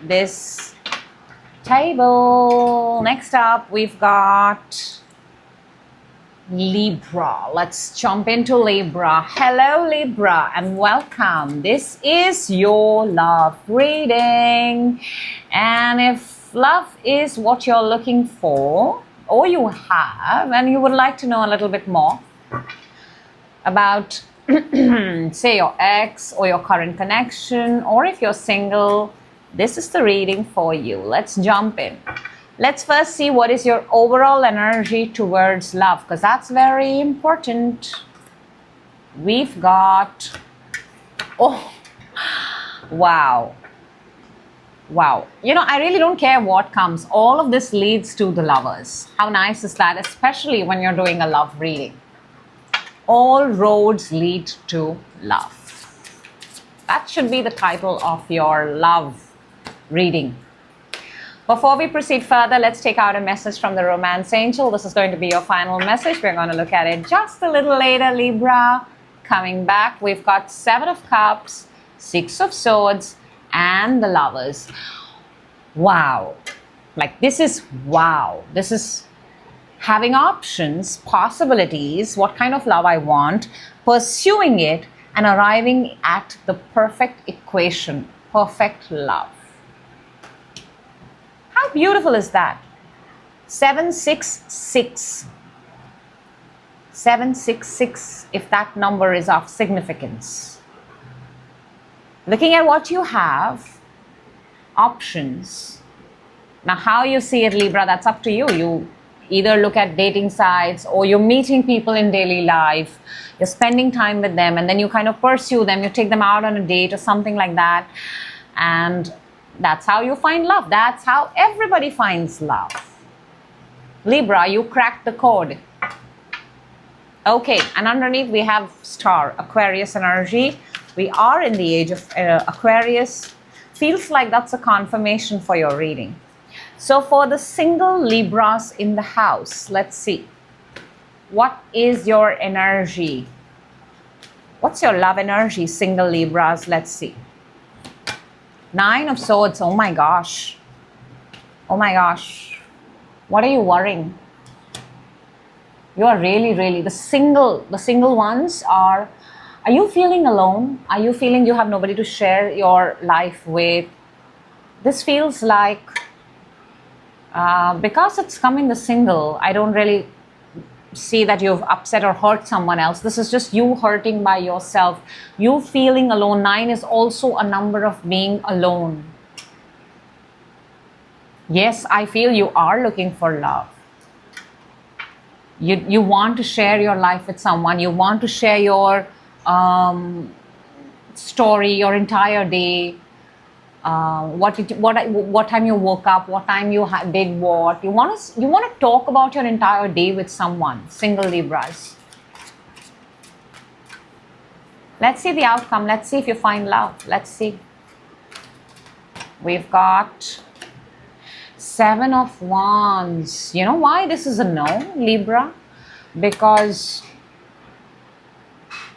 this table. Next up, we've got Libra. Let's jump into Libra. Hello, Libra, and welcome. This is your love reading. And if love is what you're looking for, or you have, and you would like to know a little bit more about, say, your ex or your current connection, or if you're single, this is the reading for you. Let's jump in. Let's first see what is your overall energy towards love, because that's very important. We've got, oh, wow. Wow. You know, I really don't care what comes. All of this leads to the Lovers. How nice is that? Especially when you're doing a love reading. All roads lead to love. That should be the title of your love reading. Before we proceed further, let's take out a message from the romance angel. This is going to be your final message. We're going to look at it just a little later, Libra. Coming back, we've got Seven of Cups, Six of Swords, and the Lovers. Wow. Like, this is wow. This is having options, possibilities, what kind of love I want, pursuing it, and arriving at the perfect equation, perfect love. How beautiful is that? 766. 766, if that number is of significance. Looking at what you have, options. Now, how you see it, Libra, that's up to you. You either look at dating sites, or you're meeting people in daily life. You're spending time with them, and then you kind of pursue them. You take them out on a date or something like that. And that's how you find love. That's how everybody finds love. Libra, you cracked the code. Okay, and underneath we have star, Aquarius energy. We are in the age of Aquarius. Feels like that's a confirmation for your reading. So for the single Libras in the house, let's see. What is your energy? What's your love energy, single Libras? Let's see. Nine of Swords. Oh my gosh. Oh my gosh. What are you worrying? You are really, the single ones are you feeling alone? Are you feeling you have nobody to share your life with? This feels like, because it's coming the single, I don't really see that you've upset or hurt someone else. This is just you hurting by yourself. You feeling alone. 9 is also a number of being alone. Yes, I feel you are looking for love. You want to share your life with someone. You want to share your story, your entire day. What time you woke up, what time you did what. You want to talk about your entire day with someone. Single Libras. Let's see the outcome. Let's see if you find love. Let's see. We've got Seven of Wands. You know why this is a no, Libra? Because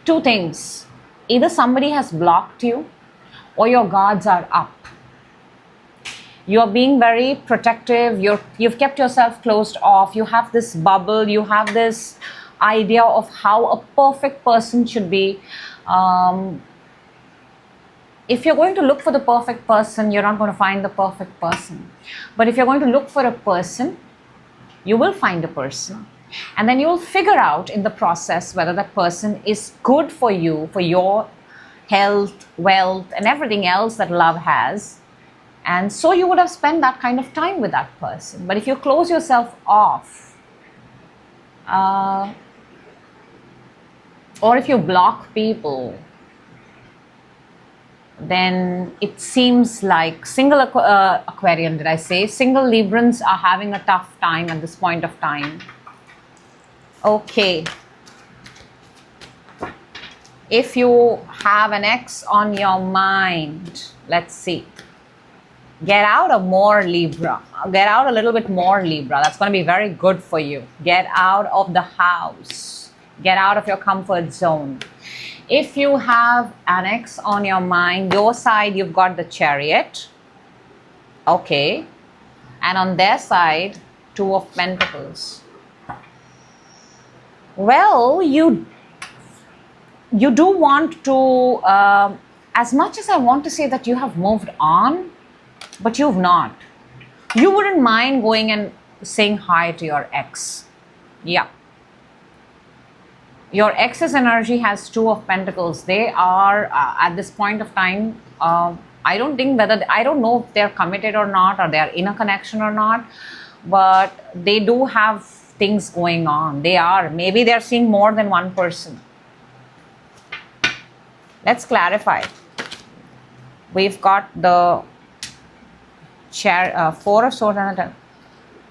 two things. Either somebody has blocked you or your guards are up. You're being very protective. You've kept yourself closed off. You have this bubble. You have this idea of how a perfect person should be. If you're going to look for the perfect person, you're not going to find the perfect person. But if you're going to look for a person, you will find a person. And then you will figure out in the process whether that person is good for you, for your health, wealth, and everything else that love has. And so you would have spent that kind of time with that person. But if you close yourself off, or if you block people, then it seems like single Aquarian, did I say? Single Librans are having a tough time at this point of time. Okay. If you have an ex on your mind, let's see. Get out of more Libra. Get out a little bit more Libra. That's going to be very good for you. Get out of the house. Get out of your comfort zone. If you have an ex on your mind, your side, you've got the Chariot. Okay. And on their side, Two of Pentacles. Well, you do want to, as much as I want to say that you have moved on, but you've not. You wouldn't mind going and saying hi to your ex. Yeah. Your ex's energy has Two of Pentacles. They are, at this point of time, I don't know if they're committed or not, or they're in a connection or not, but they do have things going on. Maybe they're seeing more than one person. Let's clarify. We've got the Four of Swords and a Ten.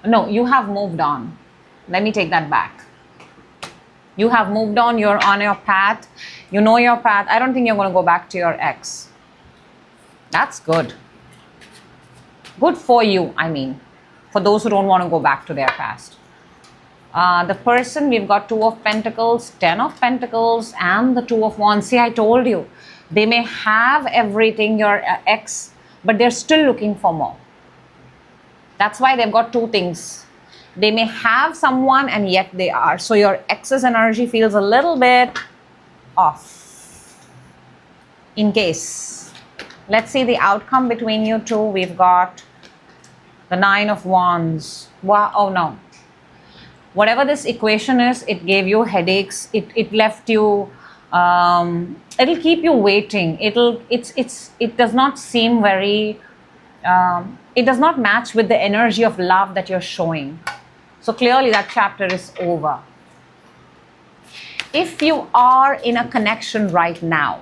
No, you have moved on. Let me take that back. You have moved on. You're on your path. You know your path. I don't think you're going to go back to your ex. That's good. Good for you, I mean. For those who don't want to go back to their past. The person, we've got Two of Pentacles, Ten of Pentacles, and the Two of Wands. See, I told you. They may have everything, your ex, but they're still looking for more. That's why they've got two things. They may have someone and yet they are. So your ex's energy feels a little bit off. In case. Let's see the outcome between you two. We've got the Nine of Wands. Wow. Oh no. Whatever this equation is, it gave you headaches. It left you, it'll keep you waiting. It does not seem very, it does not match with the energy of love that you're showing. So clearly that chapter is over. If you are in a connection right now,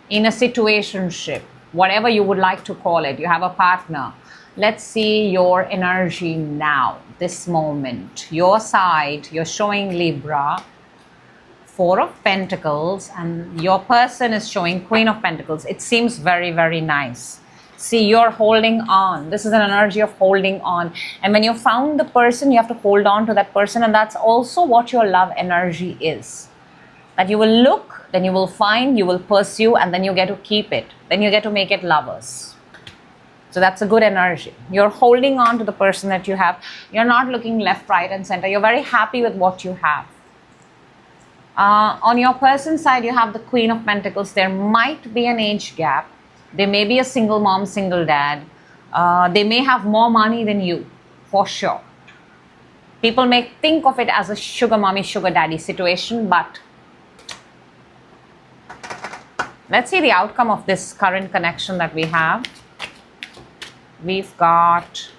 in a situationship, whatever you would like to call it, you have a partner. Let's see your energy now, this moment. Your side, you're showing Libra, Four of Pentacles, and your person is showing Queen of Pentacles. It seems very, very nice. See, you're holding on. This is an energy of holding on. And when you found the person, you have to hold on to that person. And that's also what your love energy is. That you will look, then you will find, you will pursue, and then you get to keep it. Then you get to make it lovers. So that's a good energy. You're holding on to the person that you have. You're not looking left, right, and center. You're very happy with what you have. On your person's side, you have the Queen of Pentacles. There might be an age gap. They may be a single mom, single dad. They may have more money than you, for sure. People may think of it as a sugar mommy, sugar daddy situation, but let's see the outcome of this current connection that we have. We've got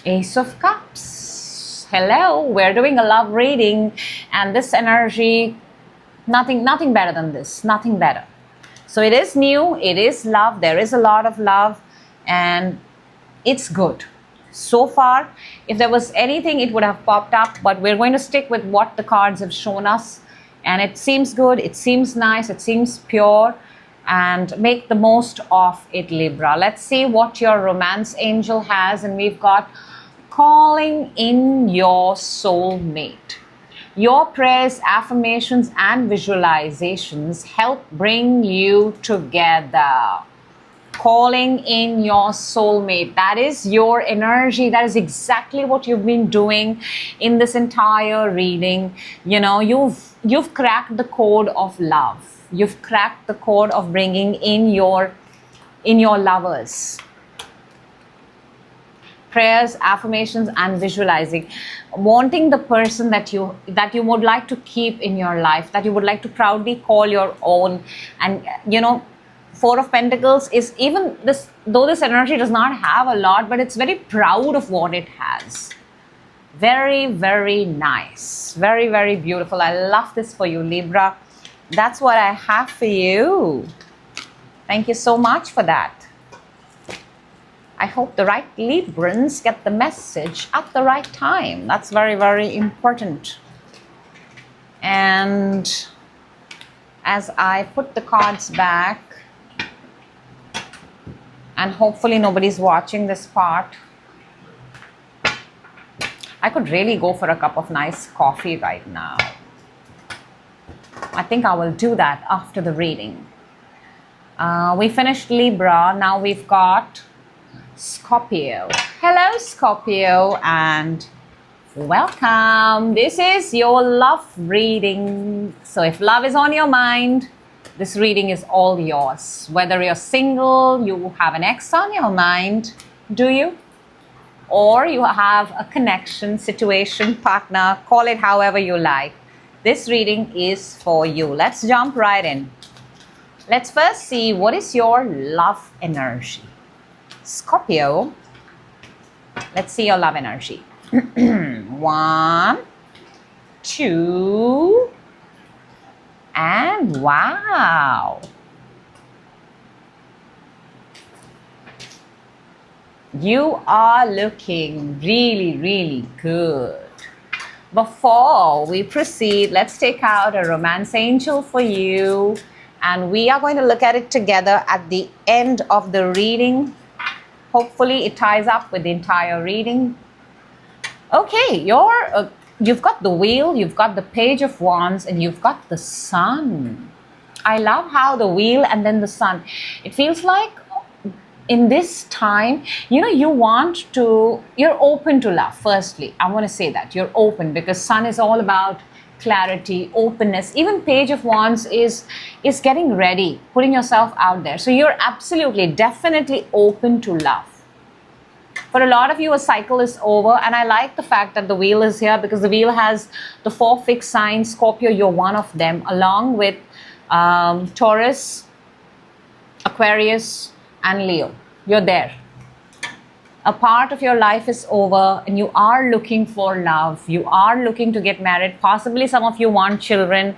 Ace of Cups. Hello, we're doing a love reading, and this energy, nothing better than this, nothing better. So it is new, it is love, there is a lot of love, and it's good. So far, if there was anything, it would have popped up, but we're going to stick with what the cards have shown us. And it seems good, it seems nice, it seems pure, and make the most of it, Libra. Let's see what your romance angel has. And we've got calling in your soulmate. Your prayers, affirmations, and visualizations help bring you together. Calling in your soulmate. That is your energy. That is exactly what you've been doing in this entire reading. You know, you've cracked the code of love. You've cracked the code of bringing in your lovers. Prayers, affirmations, and visualizing, wanting the person that you would like to keep in your life, that you would like to proudly call your own. And you know, Four of Pentacles is even this, though this energy does not have a lot, but it's very proud of what it has. Very, very nice. Very, very beautiful. I love this for you, Libra. That's what I have for you. Thank you so much for that. I hope the right Librans get the message at the right time. That's very, very important. And as I put the cards back, and hopefully nobody's watching this part, I could really go for a cup of nice coffee right now. I think I will do that after the reading. We finished Libra. Now we've got Scorpio. Hello, Scorpio, and welcome. This is your love reading. So if love is on your mind, this reading is all yours. Whether you're single, you have an ex on your mind, do you? Or you have a connection, situation, partner, call it however you like. This reading is for you. Let's jump right in. Let's first see what is your love energy. Scorpio, let's see your love energy. 1, 2, and wow. You are looking really, really good. Before we proceed, let's take out a romance angel for you. And we are going to look at it together at the end of the reading. Hopefully it ties up with the entire reading. Okay, you've got the wheel, you've got the page of wands, and you've got the sun. I love how the wheel and then the sun. It feels like in this time, you know, you're open to love. Firstly, I want to say that you're open, because sun is all about clarity, openness. Even page of wands is getting ready, putting yourself out there. So you're absolutely, definitely open to love. For a lot of you, a cycle is over, and I like the fact that the wheel is here, because the wheel has the 4 fixed signs. Scorpio, you're one of them, along with Taurus, Aquarius, and Leo. You're there. A part of your life is over, and you are looking for love. You are looking to get married. Possibly some of you want children,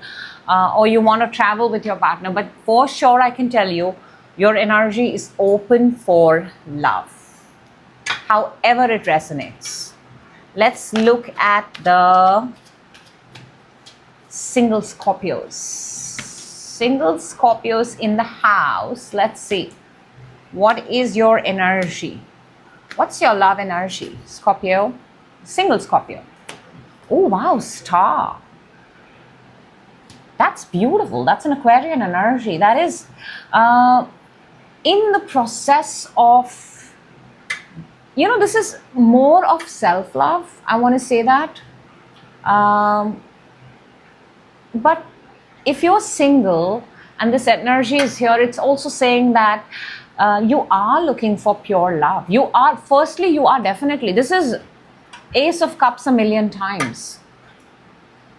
or you want to travel with your partner. But for sure, I can tell you, your energy is open for love, however it resonates. Let's look at the single Scorpios. Single Scorpios in the house. Let's see. What is your energy? What's your love energy, Scorpio? Single Scorpio. Oh, wow, star. That's beautiful. That's an Aquarian energy. That is in the process of, you know, this is more of self-love. I want to say that. But if you're single and this energy is here, it's also saying that you are looking for pure love. You are definitely, this is Ace of Cups a million times.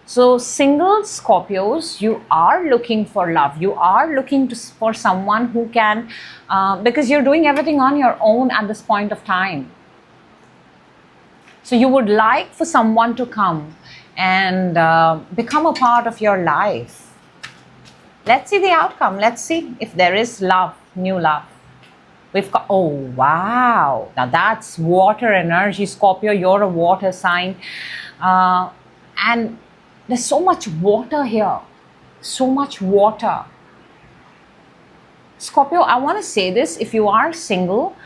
So single Scorpios, you are looking for love. You are looking for someone who can, because you're doing everything on your own at this point of time. So you would like for someone to come and become a part of your life. Let's see the outcome. Let's see if there is love, new love. We've got, oh, wow. Now that's water energy, Scorpio. You're a water sign. And there's so much water here. So much water. Scorpio, I want to say this. If you are single,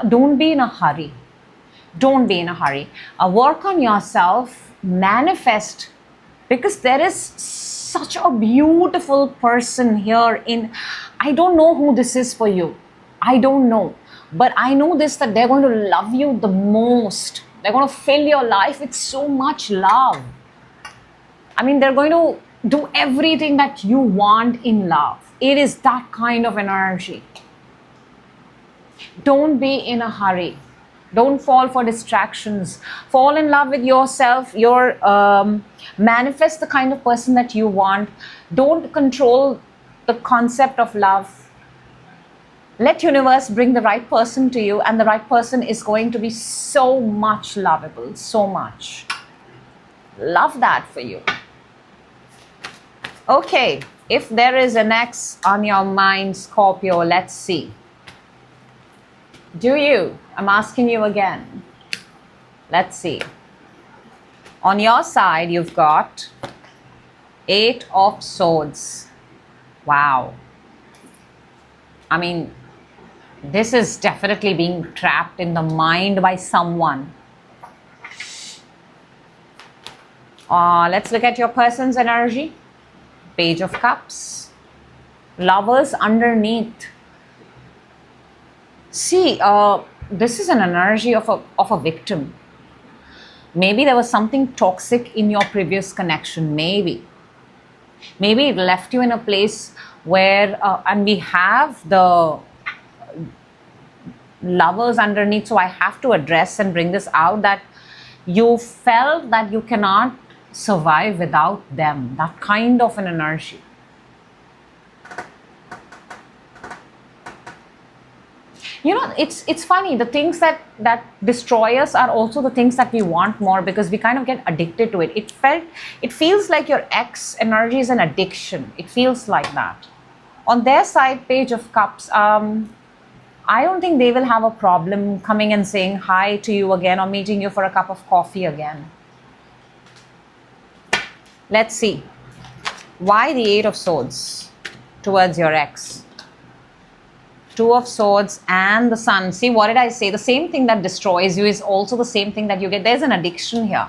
don't be in a hurry. Don't be in a hurry. Work on yourself, manifest, because there is such a beautiful person here in, I don't know who this is for you. I don't know. But I know this, that they're going to love you the most. They're going to fill your life with so much love. I mean, they're going to do everything that you want in love. It is that kind of energy. Don't be in a hurry. Don't fall for distractions. Fall in love with yourself. Manifest the kind of person that you want. Don't control the concept of love. Let universe bring the right person to you, and the right person is going to be so much lovable, so much. Love that for you. Okay, if there is an ex on your mind, Scorpio, let's see. Do you? I'm asking you again. Let's see. On your side, you've got 8 of Swords. Wow. I mean, this is definitely being trapped in the mind by someone. Let's look at your person's energy. Page of Cups. Lovers underneath. See, this is an energy of a victim. Maybe there was something toxic in your previous connection. Maybe it left you in a place where, and we have the Lovers underneath, so I have to address and bring this out, that you felt that you cannot survive without them. That kind of an energy. You know, it's funny, the things that destroy us are also the things that we want more, because we kind of get addicted to it. It feels like your ex energy is an addiction. It feels like that. On their side, Page of Cups, I don't think they will have a problem coming and saying hi to you again, or meeting you for a cup of coffee again. Let's see. Why the 8 of Swords towards your ex? 2 of Swords and the Sun. See, what did I say? The same thing that destroys you is also the same thing that you get. There's an addiction here.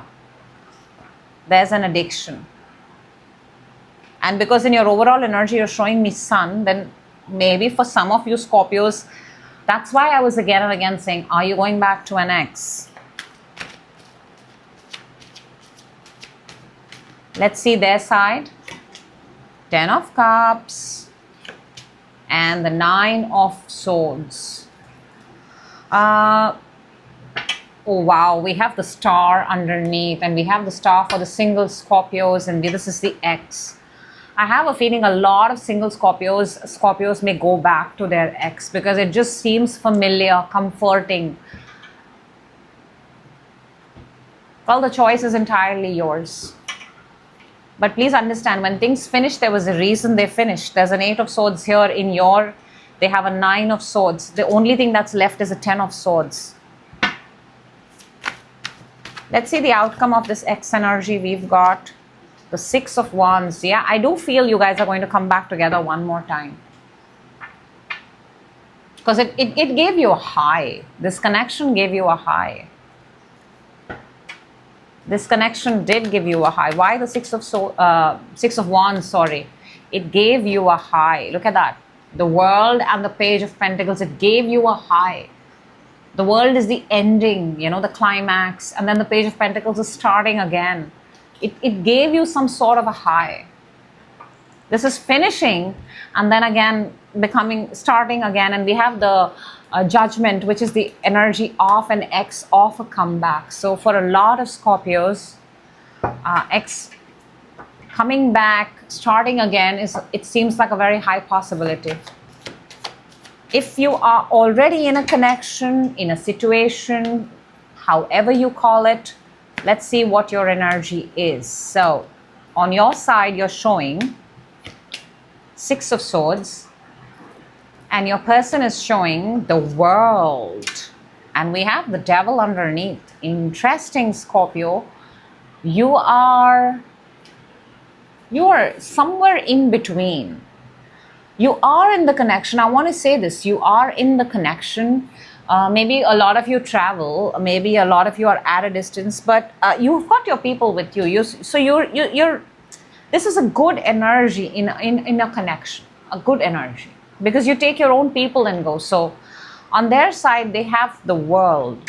There's an addiction. And because in your overall energy you're showing me Sun, then maybe for some of you Scorpios, that's why I was again and again saying, are you going back to an ex? Let's see their side. 10 of Cups and the 9 of Swords. Oh wow, we have the star underneath, and we have the star for the single Scorpios, and this is the ex. I have a feeling a lot of single Scorpios may go back to their ex, because it just seems familiar, comforting. Well, the choice is entirely yours. But please understand, when things finish, there was a reason they finished. There's an 8 of Swords here in your, they have a 9 of Swords. The only thing that's left is a 10 of Swords. Let's see the outcome of this ex energy. We've got the 6 of Wands. Yeah, I do feel you guys are going to come back together one more time. Because it gave you a high. This connection gave you a high. This connection did give you a high. Why the 6 of Wands, sorry. It gave you a high. Look at that. The World and the Page of Pentacles, it gave you a high. The World is the ending, you know, the climax. And then the Page of Pentacles is starting again. It gave you some sort of a high. This is finishing and then again starting again. And we have the Judgment, which is the energy of an ex, of a comeback. So for a lot of Scorpios, ex coming back, starting again, it seems like a very high possibility. If you are already in a connection, in a situation, however you call it, let's see what your energy is. So on your side, you're showing 6 of Swords, and your person is showing the World, and we have the Devil underneath. Interesting, Scorpio. You are somewhere in between. You are in the connection. I want to say this. You are in the connection. Maybe a lot of you travel. Maybe a lot of you are at a distance. But you've got your people with you. So you're. This is a good energy in a connection. A good energy. Because you take your own people and go. So on their side, they have the world.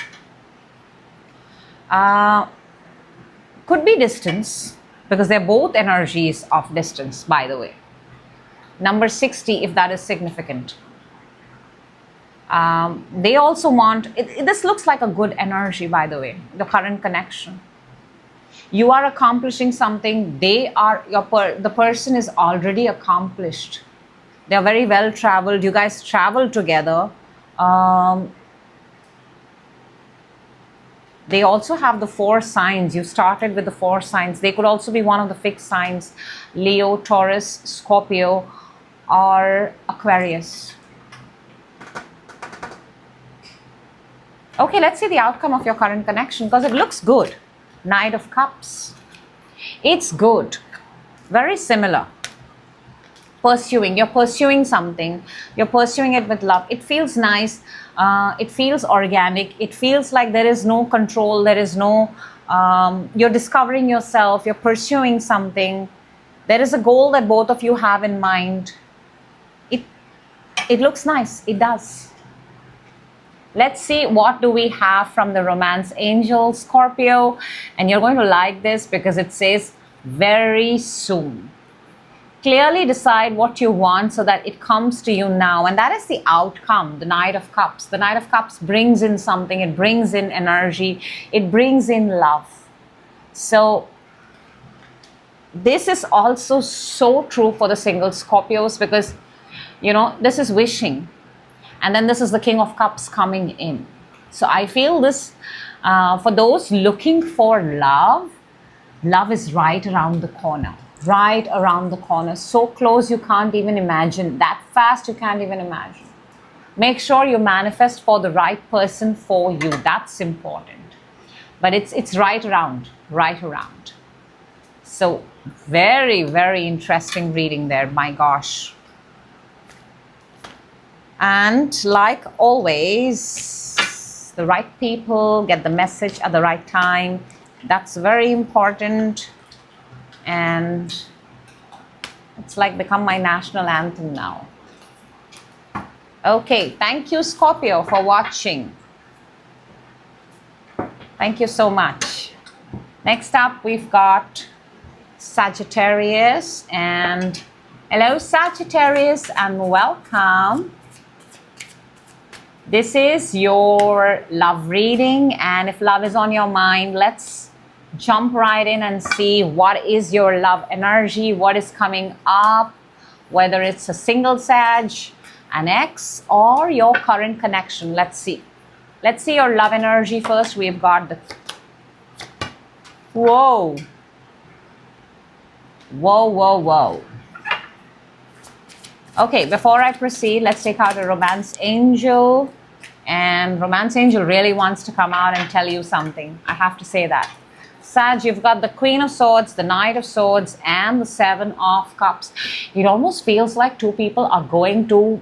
Could be distance. Because they're both energies of distance, by the way. Number 60, if that is significant. They also want, this looks like a good energy, by the way, the current connection. You are accomplishing something. The person is already accomplished. They are very well traveled. You guys travel together. They also have the 4 signs. You started with the 4 signs. They could also be one of the fixed signs. Leo, Taurus, Scorpio, or Aquarius. Okay, let's see the outcome of your current connection because it looks good. Knight of Cups. It's good. Very similar. You're pursuing something. You're pursuing it with love. It feels nice. It feels organic. It feels like there is no control. There is no, you're discovering yourself. You're pursuing something. There is a goal that both of you have in mind. It looks nice. It does. Let's see what do we have from the romance angel, Scorpio. And you're going to like this because it says very soon. Clearly decide what you want so that it comes to you now. And that is the outcome, the Knight of Cups. The Knight of Cups brings in something. It brings in energy. It brings in love. So this is also so true for the single Scorpios because, you know, this is wishing. And then this is the King of Cups coming in. So I feel this, for those looking for love, love is right around the corner. Right around the corner. So close you can't even imagine. That fast you can't even imagine. Make sure you manifest for the right person for you. That's important. But it's right around. Right around. So very, very interesting reading there. My gosh. And like always, the right people get the message at the right time. That's very important. And it's like become my national anthem now. Okay, thank you, Scorpio, for watching. Thank you so much. Next up, we've got Sagittarius. And hello, Sagittarius, and welcome. This is your love reading, and if love is on your mind, let's jump right in and see what is your love energy, what is coming up, whether it's a single Sag, an ex, or your current connection. Let's see. Let's see your love energy first. We've got the... Whoa. Whoa, whoa, whoa. Okay, before I proceed, let's take out a romance angel. And romance angel really wants to come out and tell you something. I have to say that. Sag, you've got the Queen of Swords, the Knight of Swords, and the 7 of Cups. It almost feels like 2 people are going to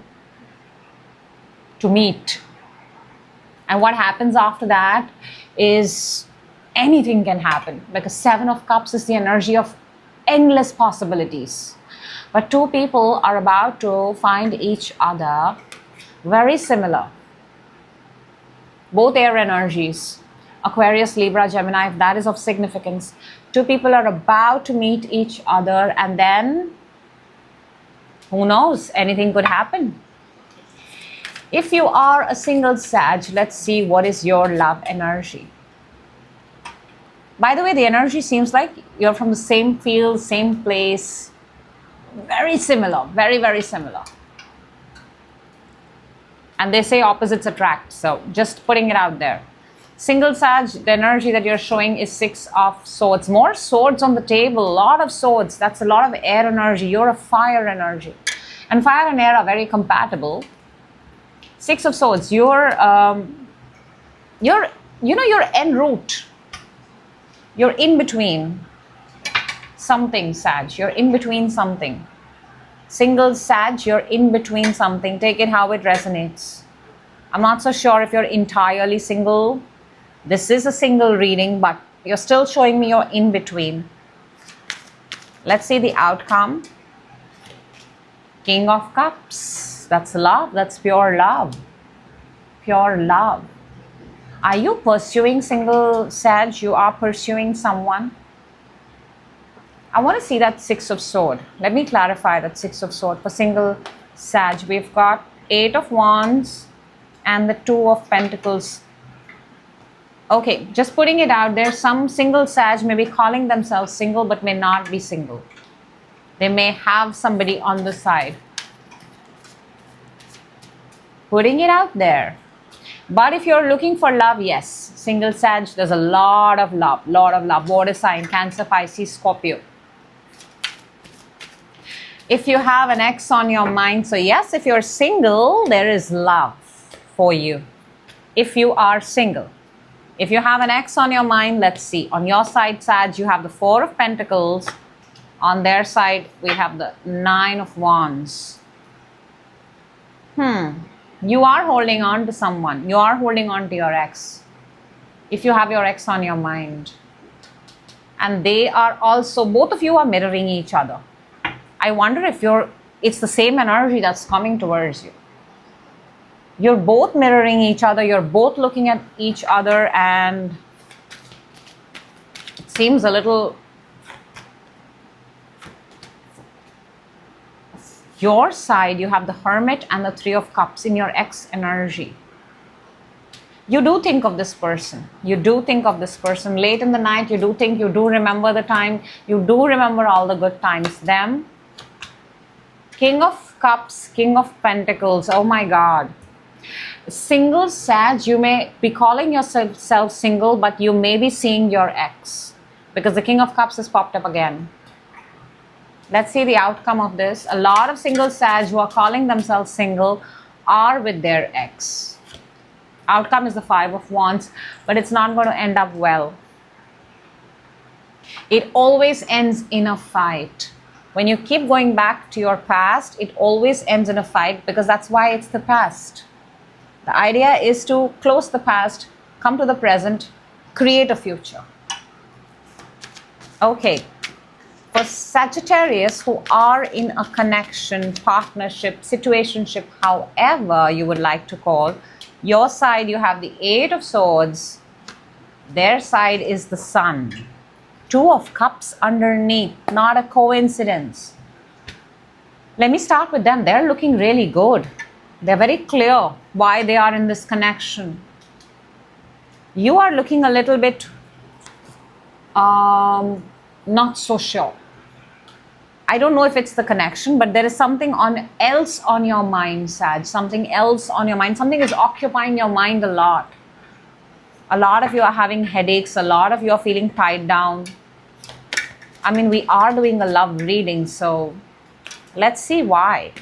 meet. And what happens after that is anything can happen. Because 7 of Cups is the energy of endless possibilities. But 2 people are about to find each other very similar. Both air energies. Aquarius, Libra, Gemini, if that is of significance. 2 people are about to meet each other, and then who knows, anything could happen. If you are a single Sag, let's see what is your love energy. By the way, the energy seems like you're from the same field, same place. Very similar, very, very similar. And they say opposites attract, so just putting it out there. Single Sag, the energy that you're showing is 6 of Swords. More swords on the table, a lot of swords. That's a lot of air energy. You're a fire energy. And fire and air are very compatible. 6 of Swords, you're en route. You're in between something, Sag. You're in between something. Single Sag, you're in between something. Take it how it resonates. I'm not so sure if you're entirely single. This is a single reading, but you're still showing me you're in between. Let's see the outcome. King of Cups. That's love. That's pure love. Pure love. Are you pursuing single Sag? You are pursuing someone? I want to see that Six of Swords. Let me clarify that Six of Swords. For single Sag, we've got Eight of Wands and the Two of Pentacles. Okay, just putting it out there, some single Sag may be calling themselves single but may not be single. They may have somebody on the side. Putting it out there. But if you're looking for love, yes, single Sag, there's a lot of love, water sign, Cancer, Pisces, Scorpio. If you have an ex on your mind, so yes, if you're single, there is love for you. If you are single. If you have an ex on your mind, let's see. On your side, Sag, you have the Four of Pentacles. On their side, we have the Nine of Wands. You are holding on to someone. You are holding on to your ex. If you have your ex on your mind. And they are also, both of you are mirroring each other. I wonder if it's the same energy that's coming towards you. You're both mirroring each other. You're both looking at each other, and it seems a little... Your side, you have the Hermit and the Three of Cups in your ex energy. You do think of this person. You do think of this person. Late in the night, you do think, you do remember the time. You do remember all the good times. Them. King of Cups, King of Pentacles. Oh my God. Single Sag, you may be calling yourself single, but you may be seeing your ex. Because the King of Cups has popped up again. Let's see the outcome of this. A lot of single Sag who are calling themselves single are with their ex. Outcome is the Five of Wands, but it's not going to end up well. It always ends in a fight. When you keep going back to your past, it always ends in a fight, because that's why it's the past. The idea is to close the past, come to the present, create a future. Okay. For Sagittarius who are in a connection, partnership, situationship, however you would like to call, your side, you have the Eight of Swords. Their side is the Sun. Two of Cups underneath, not a coincidence. Let me start with them. They're looking really good. They're very clear why they are in this connection. You are looking a little bit not so sure. I don't know if it's the connection, but there is something else on your mind, Sag. Something else on your mind. Something is occupying your mind a lot. A lot of you are having headaches. A lot of you are feeling tied down. I mean, we are doing a love reading, so let's see why.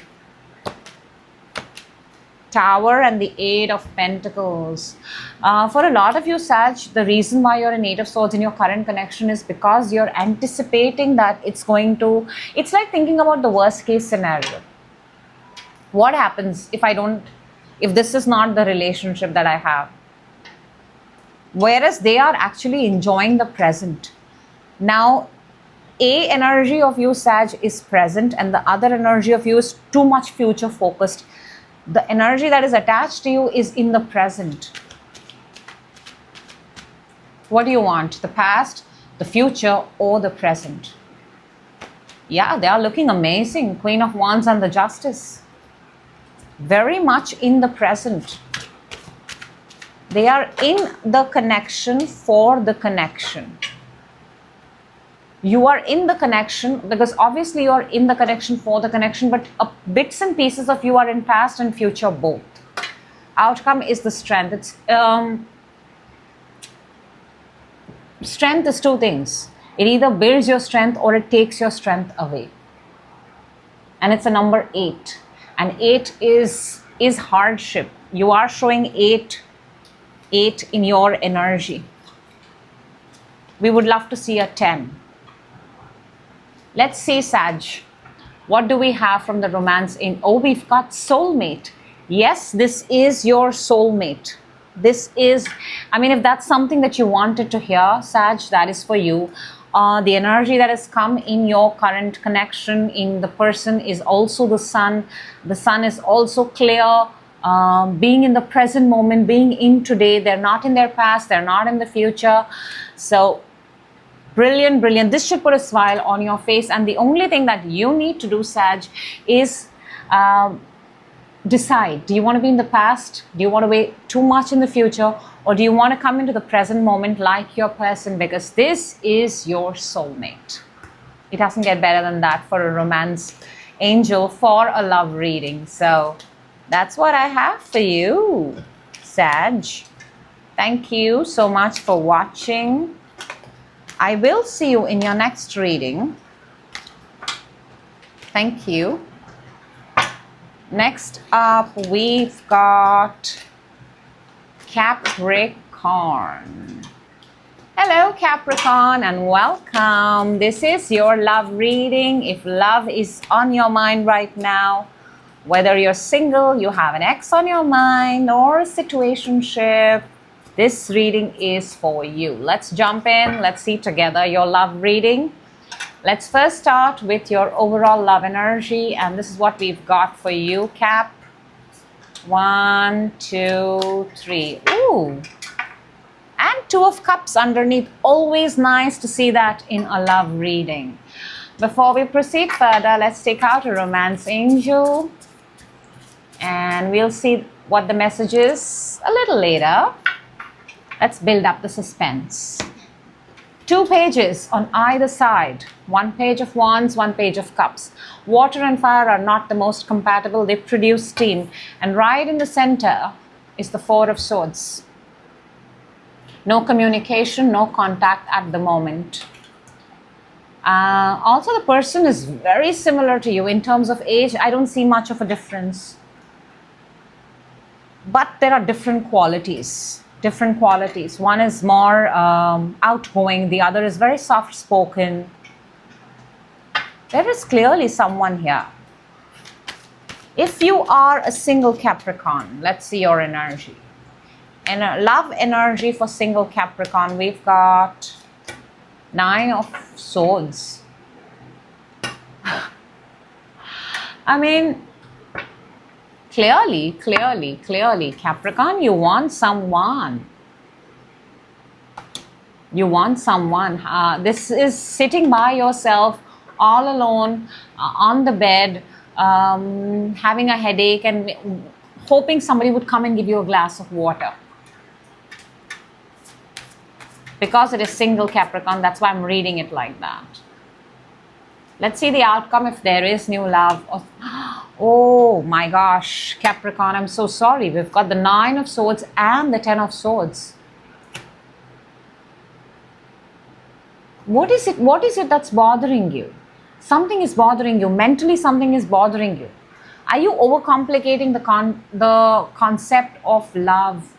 Tower and the Eight of Pentacles. For a lot of you, Sag, the reason why you're in Eight of Swords in your current connection is because you're anticipating that it's like thinking about the worst case scenario. What happens if this is not the relationship that I have? Whereas they are actually enjoying the present. Now, a energy of you, Sag, is present, and the other energy of you is too much future focused. The energy that is attached to you is in the present. What do you want? The past, the future, or the present? Yeah, they are looking amazing. Queen of Wands and the Justice. Very much in the present. They are in the connection for the connection. You are in the connection because obviously you are in the connection for the connection, but bits and pieces of you are in past and future both. Outcome is the strength. It's strength is two things. It either builds your strength or it takes your strength away. And it's a number 8. And 8 is hardship. You are showing 8 in your energy. We would love to see a 10. Let's see, Sag. What do we have from the romance in? Oh, we've got soulmate. Yes, this is your soulmate. This is, I mean, if that's something that you wanted to hear, Sag, that is for you. The energy that has come in your current connection in the person is also the sun. The sun is also clear, being in the present moment, being in today. They're not in their past, they're not in the future. So brilliant, brilliant. This should put a smile on your face. And the only thing that you need to do, Sag, is decide. Do you want to be in the past? Do you want to wait too much in the future? Or do you want to come into the present moment like your person? Because this is your soulmate. It doesn't get better than that for a romance angel for a love reading. So that's what I have for you, Sag. Thank you so much for watching. I will see you in your next reading. Thank you. Next up, we've got Capricorn. Hello, Capricorn, and welcome. This is your love reading. If love is on your mind right now, whether you're single, you have an ex on your mind, or a situationship, this reading is for you. Let's jump in. Let's see together your love reading. Let's first start with your overall love energy, and this is what we've got for you, Cap. 1, 2, 3. Ooh. And 2 of Cups underneath. Always nice to see that in a love reading. Before we proceed further, let's take out a romance angel. And we'll see what the message is a little later. Let's build up the suspense. 2 pages on either side. 1 page of Wands, 1 page of Cups. Water and fire are not the most compatible. They produce steam. And right in the center is the 4 of Swords. No communication, no contact at the moment. Also, the person is very similar to you in terms of age. I don't see much of a difference. But there are different qualities. Different qualities. One is more outgoing, the other is very soft spoken. There is clearly someone here. If you are a single Capricorn, let's see your energy. And love energy for single Capricorn, we've got 9 of Swords. I mean, clearly, Capricorn, you want someone. You want someone. This is sitting by yourself, all alone, on the bed, having a headache and hoping somebody would come and give you a glass of water. Because it is single Capricorn, that's why I'm reading it like that. Let's see the outcome if there is new love. Oh my gosh, Capricorn, I'm so sorry. We've got the 9 of Swords and the 10 of Swords. What is it that's bothering you? Something is bothering you. Mentally, something is bothering you. Are you overcomplicating the concept of love?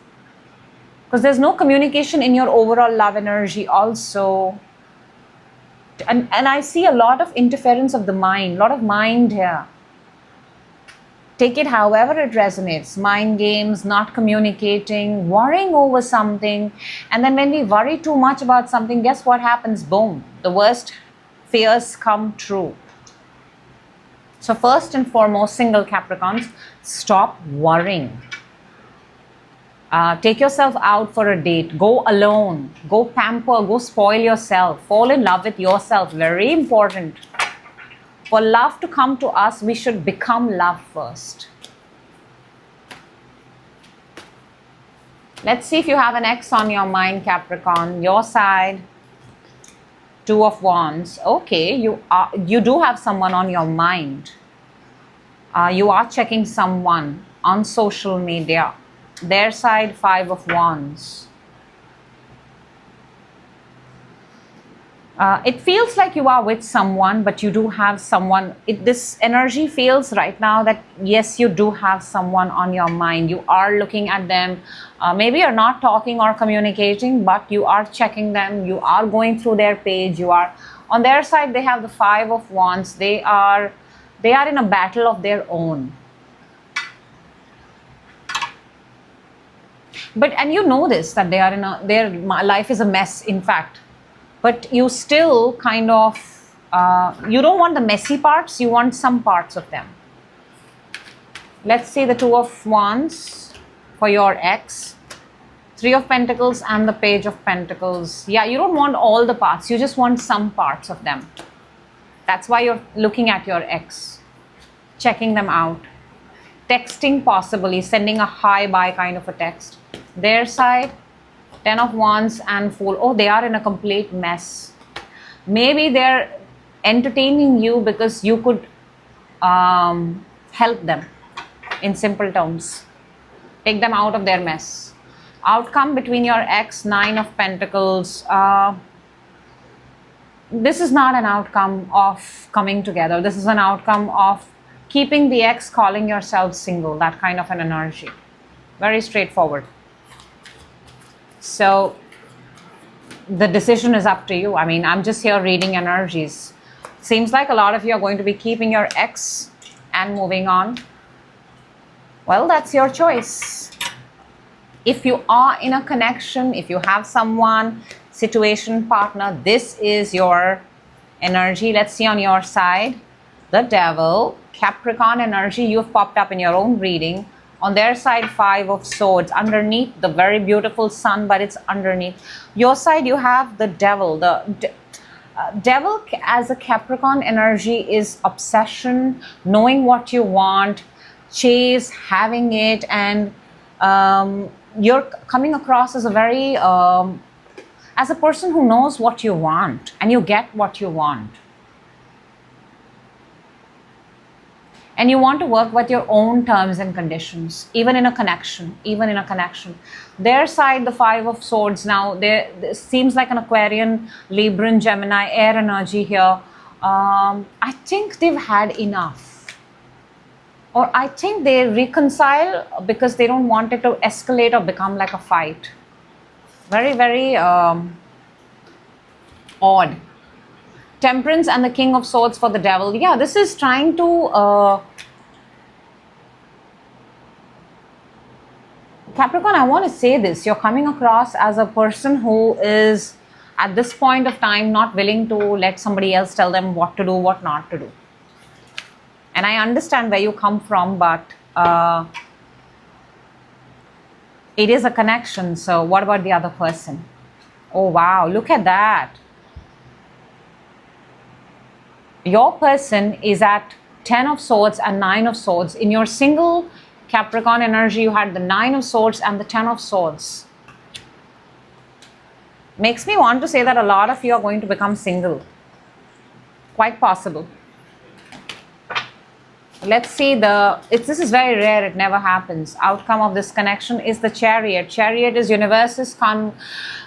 Because there's no communication in your overall love energy also. And I see a lot of interference of the mind, a lot of mind here. Take it however it resonates. Mind games, not communicating, worrying over something. And then when we worry too much about something, guess what happens? Boom. The worst fears come true. So first and foremost, single Capricorns, stop worrying. Take yourself out for a date. Go alone. Go pamper. Go spoil yourself. Fall in love with yourself. Very important. For love to come to us, we should become love first. Let's see if you have an ex on your mind, Capricorn. Your side. 2 of Wands. Okay, you do have someone on your mind. You are checking someone on social media. Their side, 5 of Wands. It feels like you are with someone, but you do have someone. This energy feels right now that yes, you do have someone on your mind. You are looking at them. Maybe you're not talking or communicating, but you are checking them. You are going through their page. You are on their side. They have the 5 of Wands. They are They are in a battle of their own. But, and you know this, that they are in a, their life is a mess, in fact. But you still kind of, you don't want the messy parts, you want some parts of them. Let's see the Two of Wands for your ex. Three of Pentacles and the Page of Pentacles. Yeah, you don't want all the parts, you just want some parts of them. That's why you're looking at your ex, checking them out, texting possibly, sending a hi-bye kind of a text. Their side, Ten of Wands and Fool. Oh, they are in a complete mess. Maybe they're entertaining you because you could help them in simple terms. Take them out of their mess. Outcome between your ex, Nine of Pentacles. This is not an outcome of coming together. This is an outcome of keeping the ex, calling yourself single. That kind of an energy. Very straightforward. So the decision is up to you. I mean, I'm just here reading energies. Seems like a lot of you are going to be keeping your ex and moving on. Well, that's your choice. If you are in a connection, if you have someone, situation, partner, this is your energy. Let's see on your side. The Devil, Capricorn energy, you've popped up in your own reading. On their side, Five of Swords. Underneath, the very beautiful Sun, but it's underneath. Your side, you have the Devil. The Devil as a Capricorn energy is obsession, knowing what you want, chase, having it, and you're coming across as a very, as a person who knows what you want, and you get what you want. And you want to work with your own terms and conditions, even in a connection, Their side, the Five of Swords. Now, there seems like an Aquarian, Libran, Gemini, air energy here. I think they've had enough. Or I think they reconcile because they don't want it to escalate or become like a fight. Very, very odd. Temperance and the King of Swords for the Devil. Yeah, this is trying to... Capricorn, I want to say this. You're coming across as a person who is, at this point of time, not willing to let somebody else tell them what to do, what not to do. And I understand where you come from, but it is a connection. So what about the other person? Oh, wow. Look at that. Your person is at Ten of Swords and Nine of Swords. In your single Capricorn energy, you had the Nine of Swords and the Ten of Swords. Makes me want to say that a lot of you are going to become single. Quite possible. Let's see this is very rare, it never happens. Outcome of this connection is the Chariot. Chariot is universe's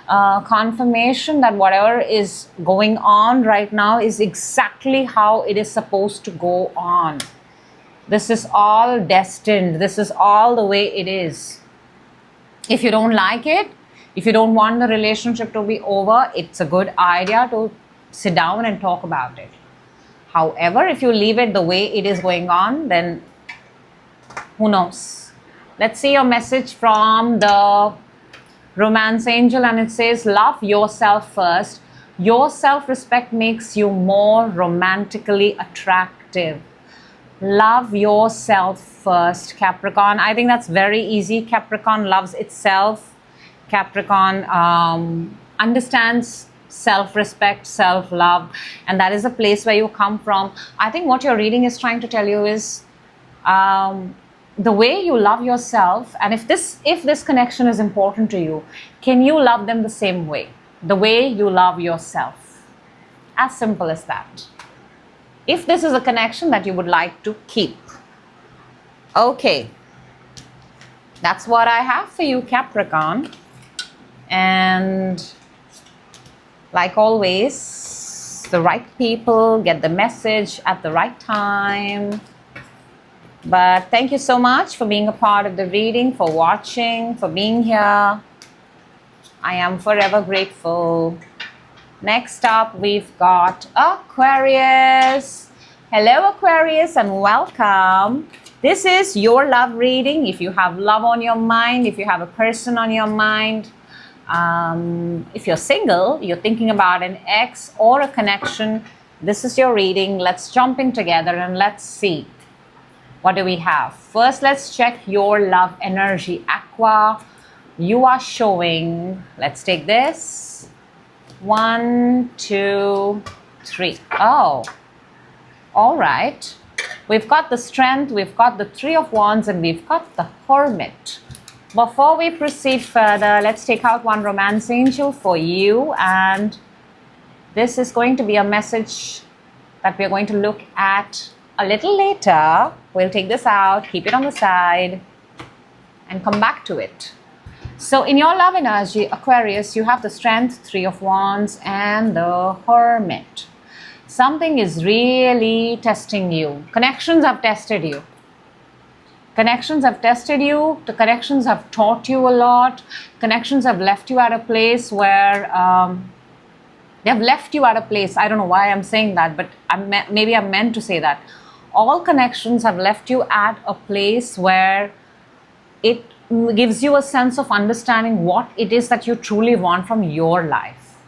confirmation that whatever is going on right now is exactly how it is supposed to go on. This is all destined. This is all the way it is. If you don't like it, if you don't want the relationship to be over, it's a good idea to sit down and talk about it. However, if you leave it the way it is going on, then who knows? Let's see your message from the Romance Angel, and it says, love yourself first. Your self-respect makes you more romantically attractive. Love yourself first, Capricorn. I think that's very easy. Capricorn loves itself. Capricorn understands self-respect, self-love, and that is a place where you come from. I think what your reading is trying to tell you is the way you love yourself, and if this connection is important to you, can you love them the same way? The way you love yourself. As simple as that. If this is a connection that you would like to keep. Okay. That's what I have for you, Capricorn. And like always, the right people get the message at the right time. But thank you so much for being a part of the reading, for watching, for being here. I am forever grateful. Next up, we've got Aquarius. Hello Aquarius and welcome. This is your love reading. If you have love on your mind, if you have a person on your mind, if you're single, you're thinking about an ex or a connection, this is your reading. Let's jump in together and let's see. What do we have? First, let's check your love energy. Aqua, you are showing, let's take this. 1, 2, 3. Oh, all right. We've got the Strength, we've got the Three of Wands, and we've got the Hermit. Before we proceed further, let's take out one romance angel for you. And this is going to be a message that we're going to look at a little later. We'll take this out, keep it on the side, and come back to it. So in your love energy, Aquarius, you have the Strength, Three of Wands, and the Hermit. Something is really testing you. Connections have tested you. Connections have tested you. The connections have taught you a lot. Connections have left you at a place where they have left you at a place. I don't know why I'm saying that, but maybe I'm meant to say that. All connections have left you at a place where it gives you a sense of understanding what it is that you truly want from your life.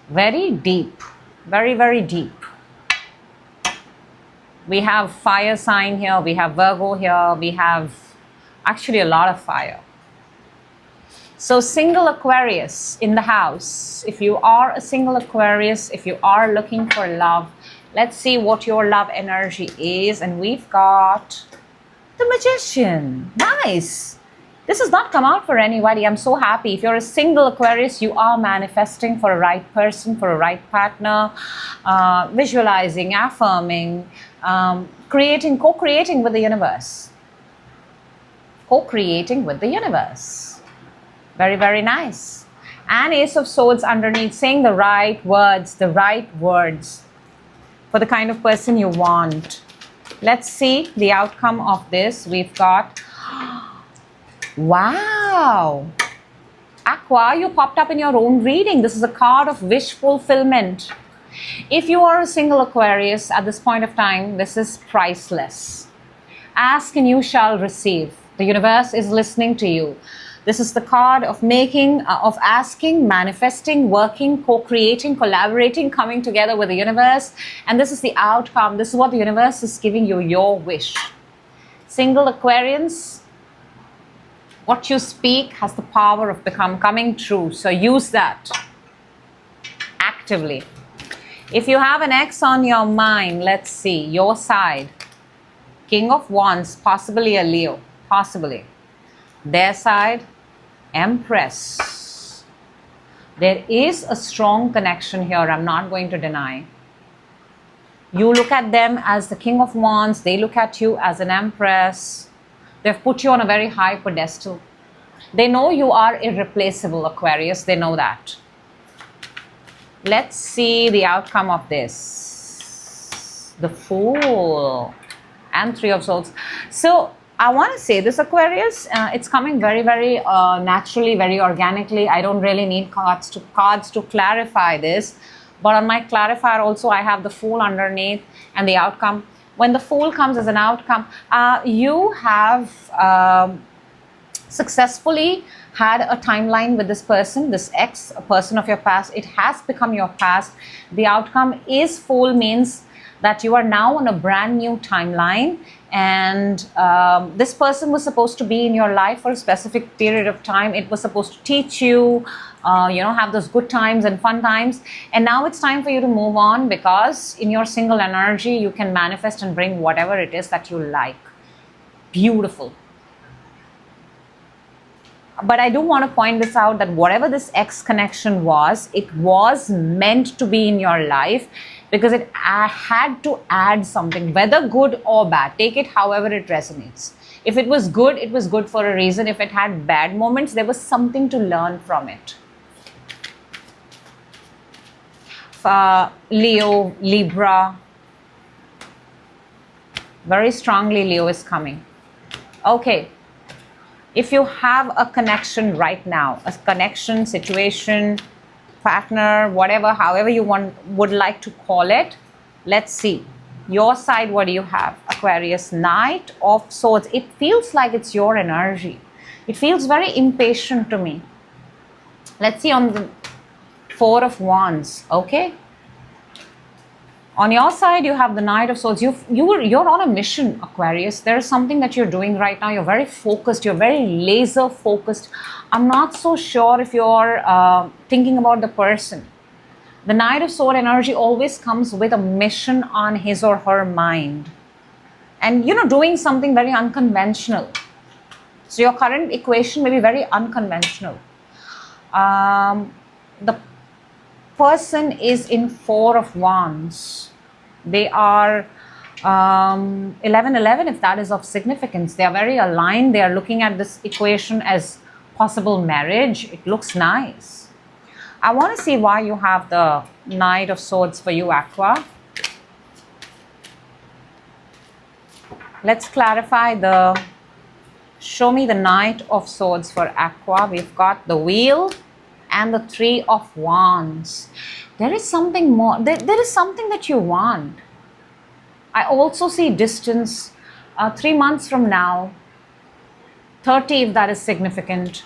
Very deep. Very, very deep. We have fire sign here, we have Virgo here, we have actually a lot of fire. So single Aquarius in the house. If you are a single Aquarius, if you are looking for love, let's see what your love energy is. And we've got the Magician. Nice. This has not come out for anybody. I'm so happy. If you're a single Aquarius, you are manifesting for a right person, for a right partner, visualizing, affirming, co-creating with the universe. Co-creating with the universe. Very, very nice. And Ace of Swords underneath, saying the right words for the kind of person you want. Let's see the outcome of this. We've got... Wow! Aqua, you popped up in your own reading. This is a card of wish fulfillment. If you are a single Aquarius at this point of time, this is priceless. Ask and you shall receive. The universe is listening to you. This is the card of asking, manifesting, working, co-creating, collaborating, coming together with the universe. And this is the outcome. This is what the universe is giving you, your wish. Single Aquarians, what you speak has the power of coming true. So use that actively. If you have an ex on your mind, let's see, your side. King of Wands, possibly a Leo, possibly. Their side, Empress. There is a strong connection here, I'm not going to deny. You look at them as the King of Wands, they look at you as an Empress. They've put you on a very high pedestal. They know you are irreplaceable, Aquarius. They know that. Let's see the outcome of this. The Fool and Three of Swords. So I want to say this, Aquarius, it's coming very, very naturally, very organically. I don't really need cards to clarify this. But on my clarifier also, I have the Fool underneath and the outcome. When the Fool comes as an outcome, you have successfully had a timeline with this person, this ex, a person of your past. It has become your past. The outcome is Fool, means that you are now on a brand new timeline. And this person was supposed to be in your life for a specific period of time. It was supposed to teach you, have those good times and fun times. And now it's time for you to move on, because in your single energy, you can manifest and bring whatever it is that you like. Beautiful. But I do want to point this out, that whatever this ex connection was, it was meant to be in your life, because it had to add something, whether good or bad. Take it however it resonates. If it was good for a reason. If it had bad moments, there was something to learn from it. Leo, Libra, very strongly Leo is coming. Okay. If you have a connection right now, a connection, situation, partner, whatever, however you would like to call it, let's see. Your side, what do you have? Aquarius, Knight of Swords. It feels like it's your energy. It feels very impatient to me. Let's see on the Four of Wands, okay? On your side, you have the Knight of Swords. You're on a mission, Aquarius. There is something that you're doing right now. You're very focused. You're very laser focused. I'm not so sure if you're thinking about the person. The Knight of Sword energy always comes with a mission on his or her mind. And, doing something very unconventional. So your current equation may be very unconventional. The person is in Four of Wands. They are 11-11 if that is of significance. They are very aligned. They are looking at this equation as possible marriage. It looks nice. I want to see why you have the Knight of Swords for you, Aqua. Let's clarify show me the Knight of Swords for Aqua. We've got the Wheel and the Three of Wands. There is something more. There is something that you want. I also see distance 3 months from now, 30 if that is significant.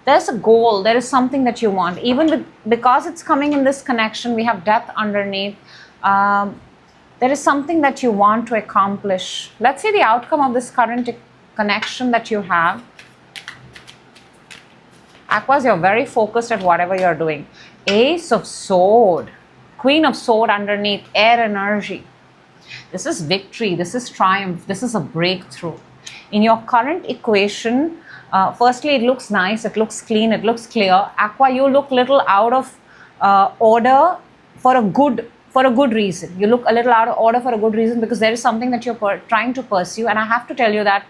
There's a goal. There is something that you want. Because it's coming in this connection, we have death underneath. There is something that you want to accomplish. Let's see the outcome of this current connection that you have. Aquas, you're very focused at whatever you're doing. Ace of Sword, Queen of Sword underneath, air energy. This is victory. This is triumph. This is a breakthrough. In your current equation, firstly, it looks nice, it looks clean, it looks clear. Aqua, you look little out of order for a good reason. You look a little out of order for a good reason because there is something that you're trying to pursue. And I have to tell you that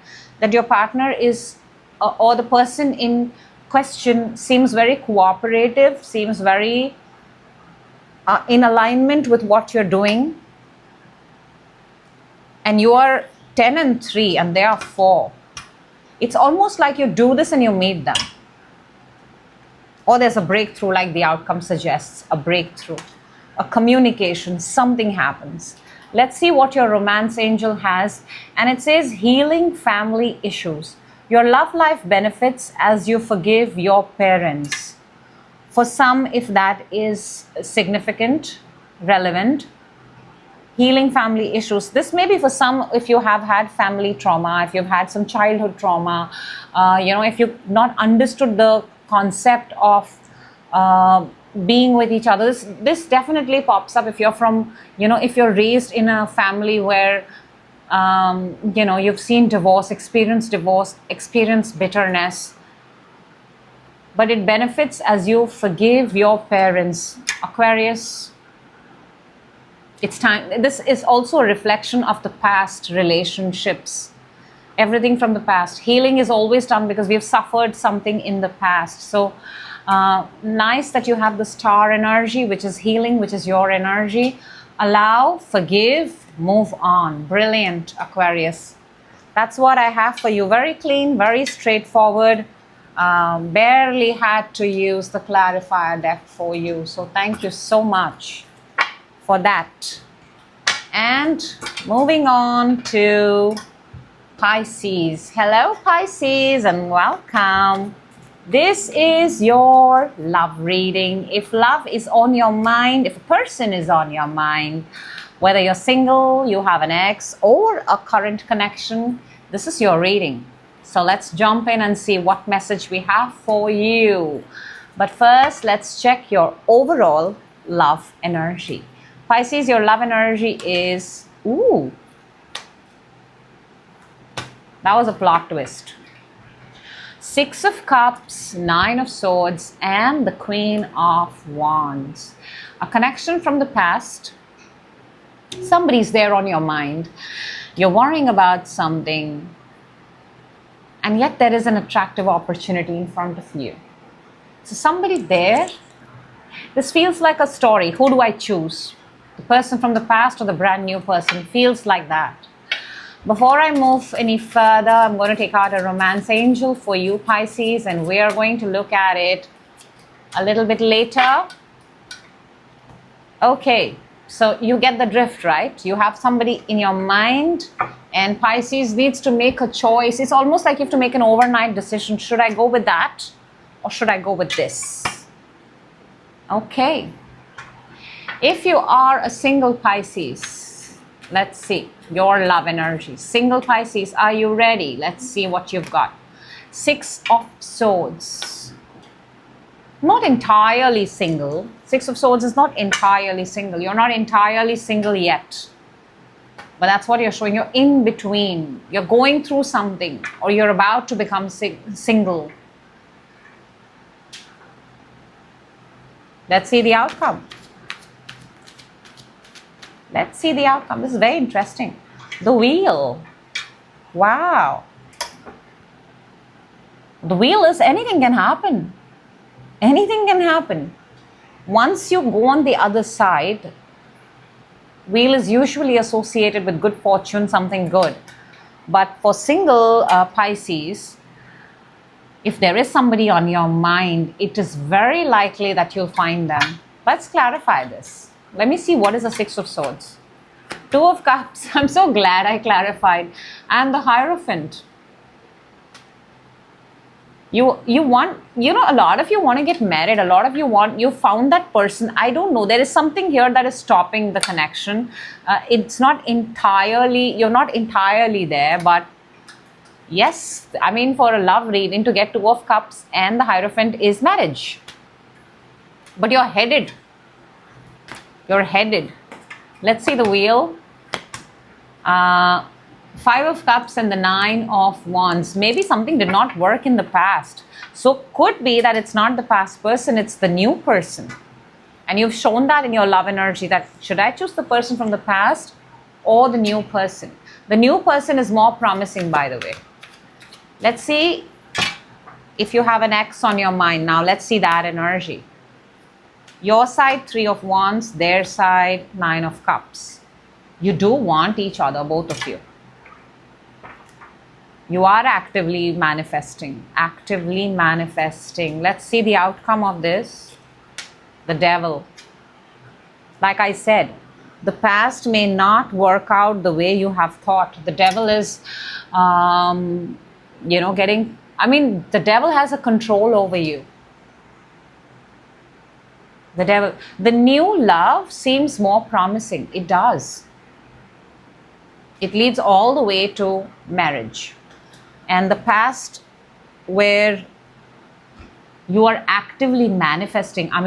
your partner is, or the person in question seems very cooperative, seems very in alignment with what you're doing. And you are 10 and 3 and they are 4. It's almost like you do this and you meet them. Or there's a breakthrough, like the outcome suggests, a breakthrough, a communication, something happens. Let's see what your romance angel has. And it says healing family issues. Your love life benefits as you forgive your parents. For some, if that is significant, relevant, healing family issues. This may be for some if you have had family trauma, if you've had some childhood trauma, if you've not understood the concept of being with each other. This definitely pops up if you're from, if you're raised in a family where, you've seen divorce, experienced bitterness. But it benefits as you forgive your parents. Aquarius, it's time. This is also a reflection of the past relationships. Everything from the past. Healing is always done because we've suffered something in the past. So nice that you have the star energy, which is healing, which is your energy. Allow, forgive, move on. Brilliant, Aquarius. That's what I have for you. Very clean, very straightforward. Barely had to use the clarifier deck for you. So thank you so much for that. And moving on to Pisces. Hello, Pisces, and welcome. This is your love reading. If love is on your mind, if a person is on your mind, whether you're single, you have an ex, or a current connection, this is your reading. So let's jump in and see what message we have for you. But first, let's check your overall love energy. Pisces, your love energy is, ooh, that was a plot twist. 6 of Cups, 9 of Swords, and the Queen of Wands. A connection from the past. Somebody's there on your mind. You're worrying about something, and yet there is an attractive opportunity in front of you. So somebody there. This feels like a story. Who do I choose? The person from the past or the brand new person? Feels like that. Before I move any further, I'm going to take out a romance angel for you, Pisces, and we are going to look at it a little bit later. Okay, So you get the drift, right? You have somebody in your mind, and Pisces needs to make a choice. It's almost like you have to make an overnight decision. Should I go with that or should I go with this? Okay. If you are a single Pisces, let's see your love energy. Single Pisces, are you ready? Let's see what you've got. 6 of Swords. Not entirely single. 6 of Swords is not entirely single. You're not entirely single yet. But that's what you're showing. You're in between. You're going through something, or you're about to become single. Let's see the outcome. Let's see the outcome. This is very interesting. The Wheel. Wow. The Wheel is anything can happen. Anything can happen. Once you go on the other side, Wheel is usually associated with good fortune, something good. But for single Pisces, if there is somebody on your mind, it is very likely that you'll find them. Let's clarify this. Let me see what is the 6 of Swords. 2 of Cups. I'm so glad I clarified. And the Hierophant. You want, a lot of you want to get married. A lot of you found that person. I don't know. There is something here that is stopping the connection. It's not entirely, you're not entirely there, but yes, I mean, for a love reading to get 2 of Cups and the Hierophant is marriage. But you're headed. You're headed. Let's see the Wheel. 5 of Cups and the 9 of Wands. Maybe something did not work in the past. So could be that it's not the past person, it's the new person. And you've shown that in your love energy, that should I choose the person from the past or the new person? The new person is more promising, by the way. Let's see if you have an ex on your mind now. Let's see that energy. Your side, 3 of Wands. Their side, 9 of Cups. You do want each other, both of you. You are actively manifesting. Actively manifesting. Let's see the outcome of this. The Devil. Like I said, the past may not work out the way you have thought. The Devil is, the Devil has a control over you. The Devil. The new love seems more promising. It does. It leads all the way to marriage. And the past, where you are actively manifesting, I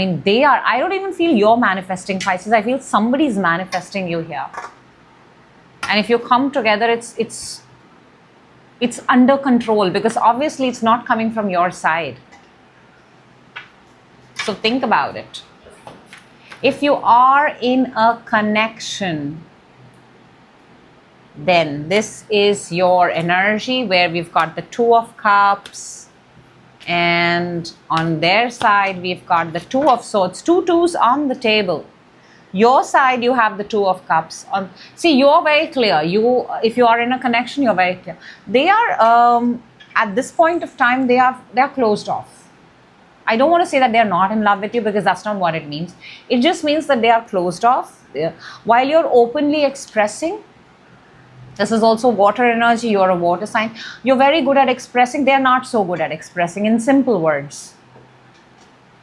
don't even feel you're manifesting, Pisces. I feel somebody's manifesting you here. And if you come together, it's under control, because obviously it's not coming from your side. So think about it. If you are in a connection, then this is your energy, where we've got the 2 of Cups, and on their side we've got the 2 of Swords. 2 twos on the table. Your side, you have the 2 of Cups. See, you're very clear. If you are in a connection, you're very clear. They are at this point of time, they're closed off. I don't want to say that they're not in love with you, because that's not what it means. It just means that they are closed off. While you're openly expressing, this is also water energy. You're a water sign. You're very good at expressing. They're not so good at expressing in simple words.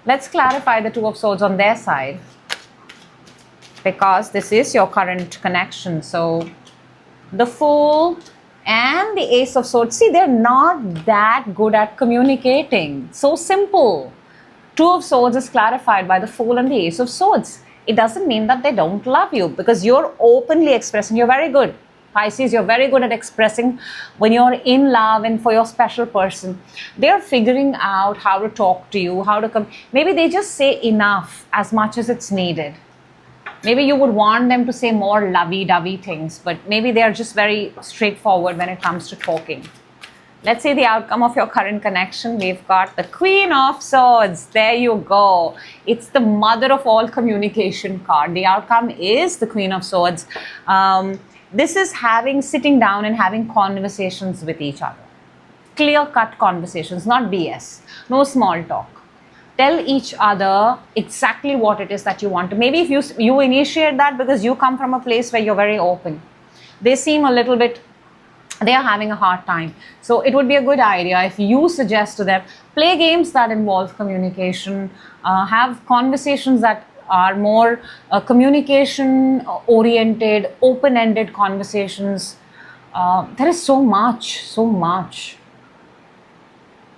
Let's clarify the 2 of Swords on their side, because this is your current connection. So the Fool and the Ace of Swords. See, they're not that good at communicating. So simple. 2 of Swords is clarified by the Fool and the Ace of Swords. It doesn't mean that they don't love you, because you're openly expressing. You're very good. Pisces, you're very good at expressing when you're in love and for your special person. They're figuring out how to talk to you, how to come. Maybe they just say enough, as much as it's needed. Maybe you would want them to say more lovey-dovey things, but maybe they're just very straightforward when it comes to talking. Let's see the outcome of your current connection. We've got the Queen of Swords. There you go. It's the mother of all communication card. The outcome is the Queen of Swords. This is sitting down and having conversations with each other. Clear-cut conversations, not BS. No small talk. tell each other exactly what it is that you want to. Maybe if you initiate that because you come from a place where you're very open. They seem a little bit, they are having a hard time. So it would be a good idea if you suggest to them, play games that involve communication, have conversations that are more communication oriented, open-ended conversations. There is so much.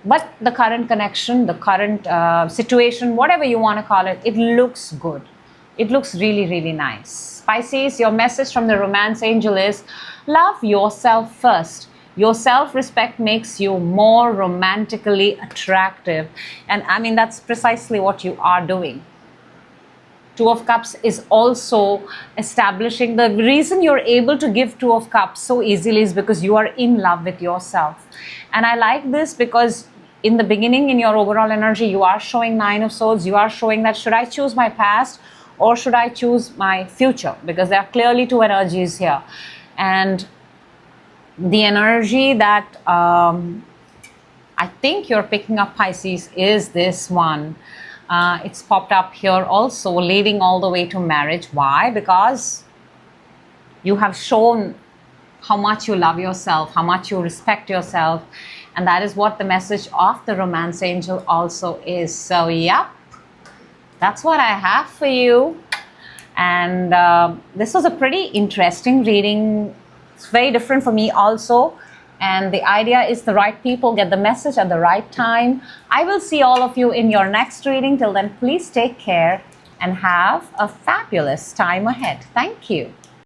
But the current connection, the current situation, whatever you want to call it, it looks good. It looks really, really nice. Pisces, your message from the romance angel is, love yourself first. Your self-respect makes you more romantically attractive. And I mean, that's precisely what you are doing. Two of Cups is also establishing, the reason you're able to give Two of Cups so easily is because you are in love with yourself. And I like this because in the beginning, in your overall energy, you are showing Nine of Swords. You are showing that, should I choose my past or should I choose my future? Because there are clearly two energies here. And the energy that I think you're picking up, Pisces, is this one. It's popped up here also, leading all the way to marriage. Why? Because you have shown how much you love yourself, how much you respect yourself. And that is what the message of the romance angel also is. So, yep, that's what I have for you. And this was a pretty interesting reading. It's very different for me also. And the idea is the right people get the message at the right time. I will see all of you in your next reading. Till then, please take care and have a fabulous time ahead. Thank you.